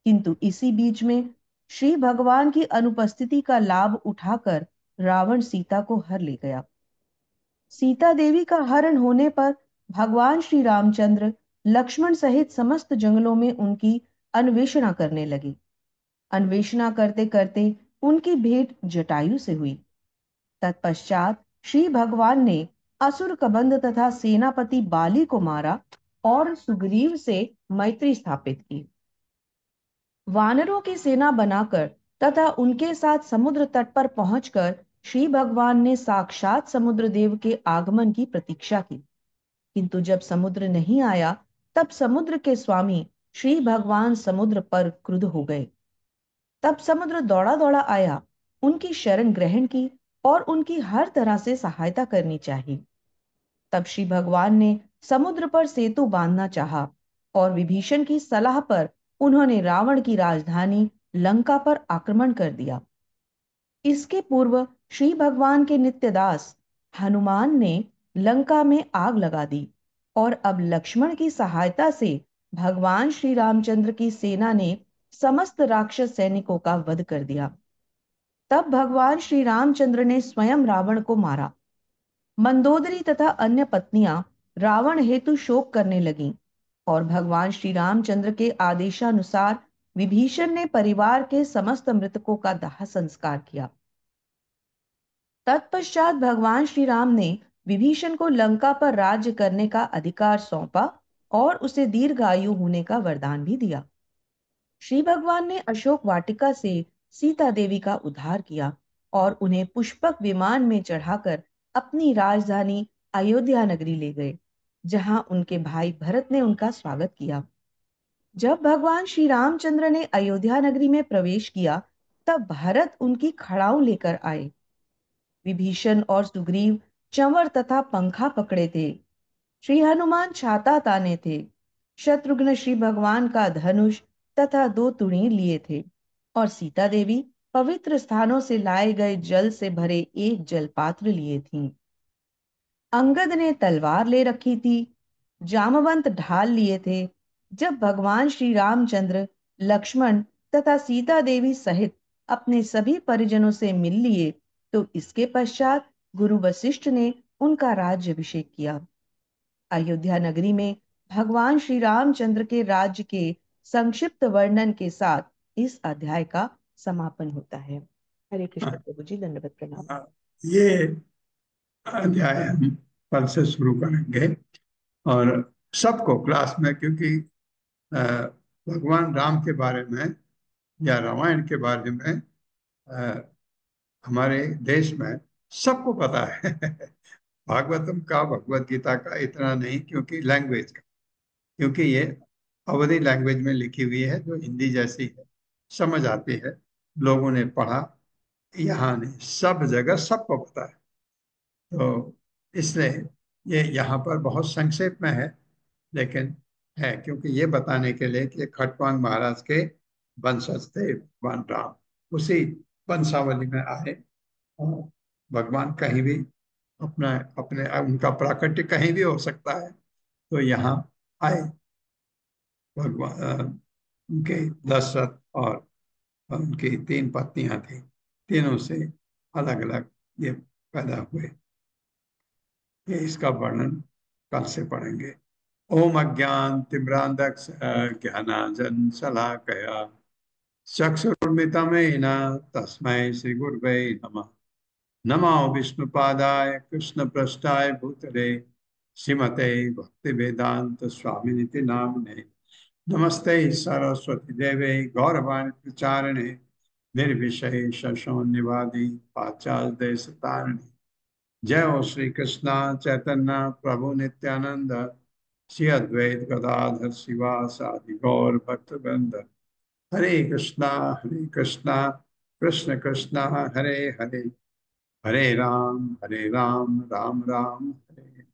किंतु इसी बीच में श्री भगवान की अनुपस्थिति का लाभ उठाकर रावण सीता को हर ले गया। सीता देवी का हरण होने पर भगवान श्री रामचंद्र लक्ष्मण सहित समस्त जंगलों में उनकी अन्वेषणा करने लगे। अन्वेषणा करते करते उनकी भेंट जटायु से हुई। तत्पश्चात श्री भगवान ने असुर कबंध तथा सेनापति बाली को मारा और सुग्रीव से मैत्री स्थापित की। वानरों की सेना बनाकर तथा उनके साथ समुद्र तट पर पहुंचकर श्री भगवान ने साक्षात समुद्र देव के आगमन की प्रतीक्षा की, किंतु जब समुद्र नहीं आया तब समुद्र के स्वामी श्री भगवान समुद्र पर क्रुद्ध हो गए। तब समुद्र दौड़ा दौड़ा आया, उनकी शरण ग्रहण की और उनकी हर तरह से सहायता करनी चाहिए। तब श्री भगवान ने समुद्र पर सेतु बांधना चाहा और विभीषण की सलाह पर उन्होंने रावण की राजधानी लंका पर आक्रमण कर दिया। इसके पूर्व श्री भगवान के नित्यदास हनुमान ने लंका में आग लगा दी और अब लक्ष्मण की सहायता से भगवान श्री रामचंद्र की सेना ने समस्त राक्षस सैनिकों का वध कर दिया। तब भगवान श्री रामचंद्र ने स्वयं रावण को मारा। मंदोदरी तथा अन्य पत्नियां रावण हेतु शोक करने लगीं और भगवान श्री रामचंद्र के आदेशानुसार विभीषण ने परिवार के समस्त मृतकों का दाह संस्कार किया। तत्पश्चात भगवान श्री राम ने विभीषण को लंका पर राज्य करने का अधिकार सौंपा और उसे दीर्घायु होने का वरदान भी दिया। श्री भगवान ने अशोक वाटिका से सीता देवी का उद्धार किया और उन्हें पुष्पक विमान में चढ़ाकर अपनी राजधानी अयोध्या नगरी ले गए, जहां उनके भाई भरत ने उनका स्वागत किया। जब भगवान श्री रामचंद्र ने अयोध्या नगरी में प्रवेश किया तब भरत उनकी खड़ाऊ लेकर आए। विभीषण और सुग्रीव चंवर तथा पंखा पकड़े थे। श्री हनुमान छाता ताने थे। शत्रुघ्न श्री भगवान का धनुष तथा 2 तुणीर लिए थे और सीता देवी पवित्र स्थानों से लाए गए जल से भरे एक जलपात्र लिए थीं। अंगद ने तलवार ले रखी थी। जामवंत ढाल लिए थे। जब भगवान श्री रामचंद्र, लक्ष्मण तथा सीता देवी सहित अपने सभी परिजनों से मिल लिए तो इसके पश्चात गुरु वशिष्ठ ने उनका राज्याभिषेक किया। अयोध्या नगरी में भगवान श्री रामचंद्र के राज्य के संक्षिप्त वर्णन के साथ इस अध्याय का समापन होता है। हरे कृष्ण प्रभु जी, दंडवत प्रणाम। ये अध्याय हम कल से शुरू करेंगे और सबको क्लास में, क्योंकि भगवान राम के बारे में या रामायण के बारे में हमारे देश में सबको पता है। भागवतम का, भगवत गीता का इतना नहीं, क्योंकि लैंग्वेज का, क्योंकि ये अवधी लैंग्वेज में लिखी हुई है जो हिंदी जैसी है, समझ आती है, लोगों ने पढ़ा। यहाँ नहीं, सब जगह सबको पता है। तो इसलिए ये यहाँ पर बहुत संक्षेप में है, लेकिन है क्योंकि ये बताने के लिए कि खटवांग महाराज के वंशज थे भगवान राम, उसी वंशावली में आए। और भगवान कहीं भी अपना अपने उनका प्राकट्य कहीं भी हो सकता है, तो यहाँ आए। भगवान उनके दशरथ और उनकी 3 पत्नियां थी, तीनों से अलग अलग ये पैदा हुए। ये इसका वर्णन कल से पढ़ेंगे। ओम अज्ञान तिम्रांधक्ष ज्ञानांजन शलाकया चक्षुर्मितमेन तस्मै श्री गुरुवे नमः। नमो विष्णुपादाय कृष्णपृष्ठाय भूतले श्रीमते भक्तिवेदांत स्वामिनिति नामिने। नमस्ते सरस्वती देवे गौरवाणी प्रचारिणे निर्विशेष शून्यवादी पाश्चात्य देशतारिणे। जय हो श्री कृष्णा चैतन्य प्रभु नित्यानंद श्री अद्वैत गदाधर शिवासादि गौर भक्तवृंद। हरे कृष्णा कृष्ण कृष्णा हरे हरे, हरे राम राम राम हरे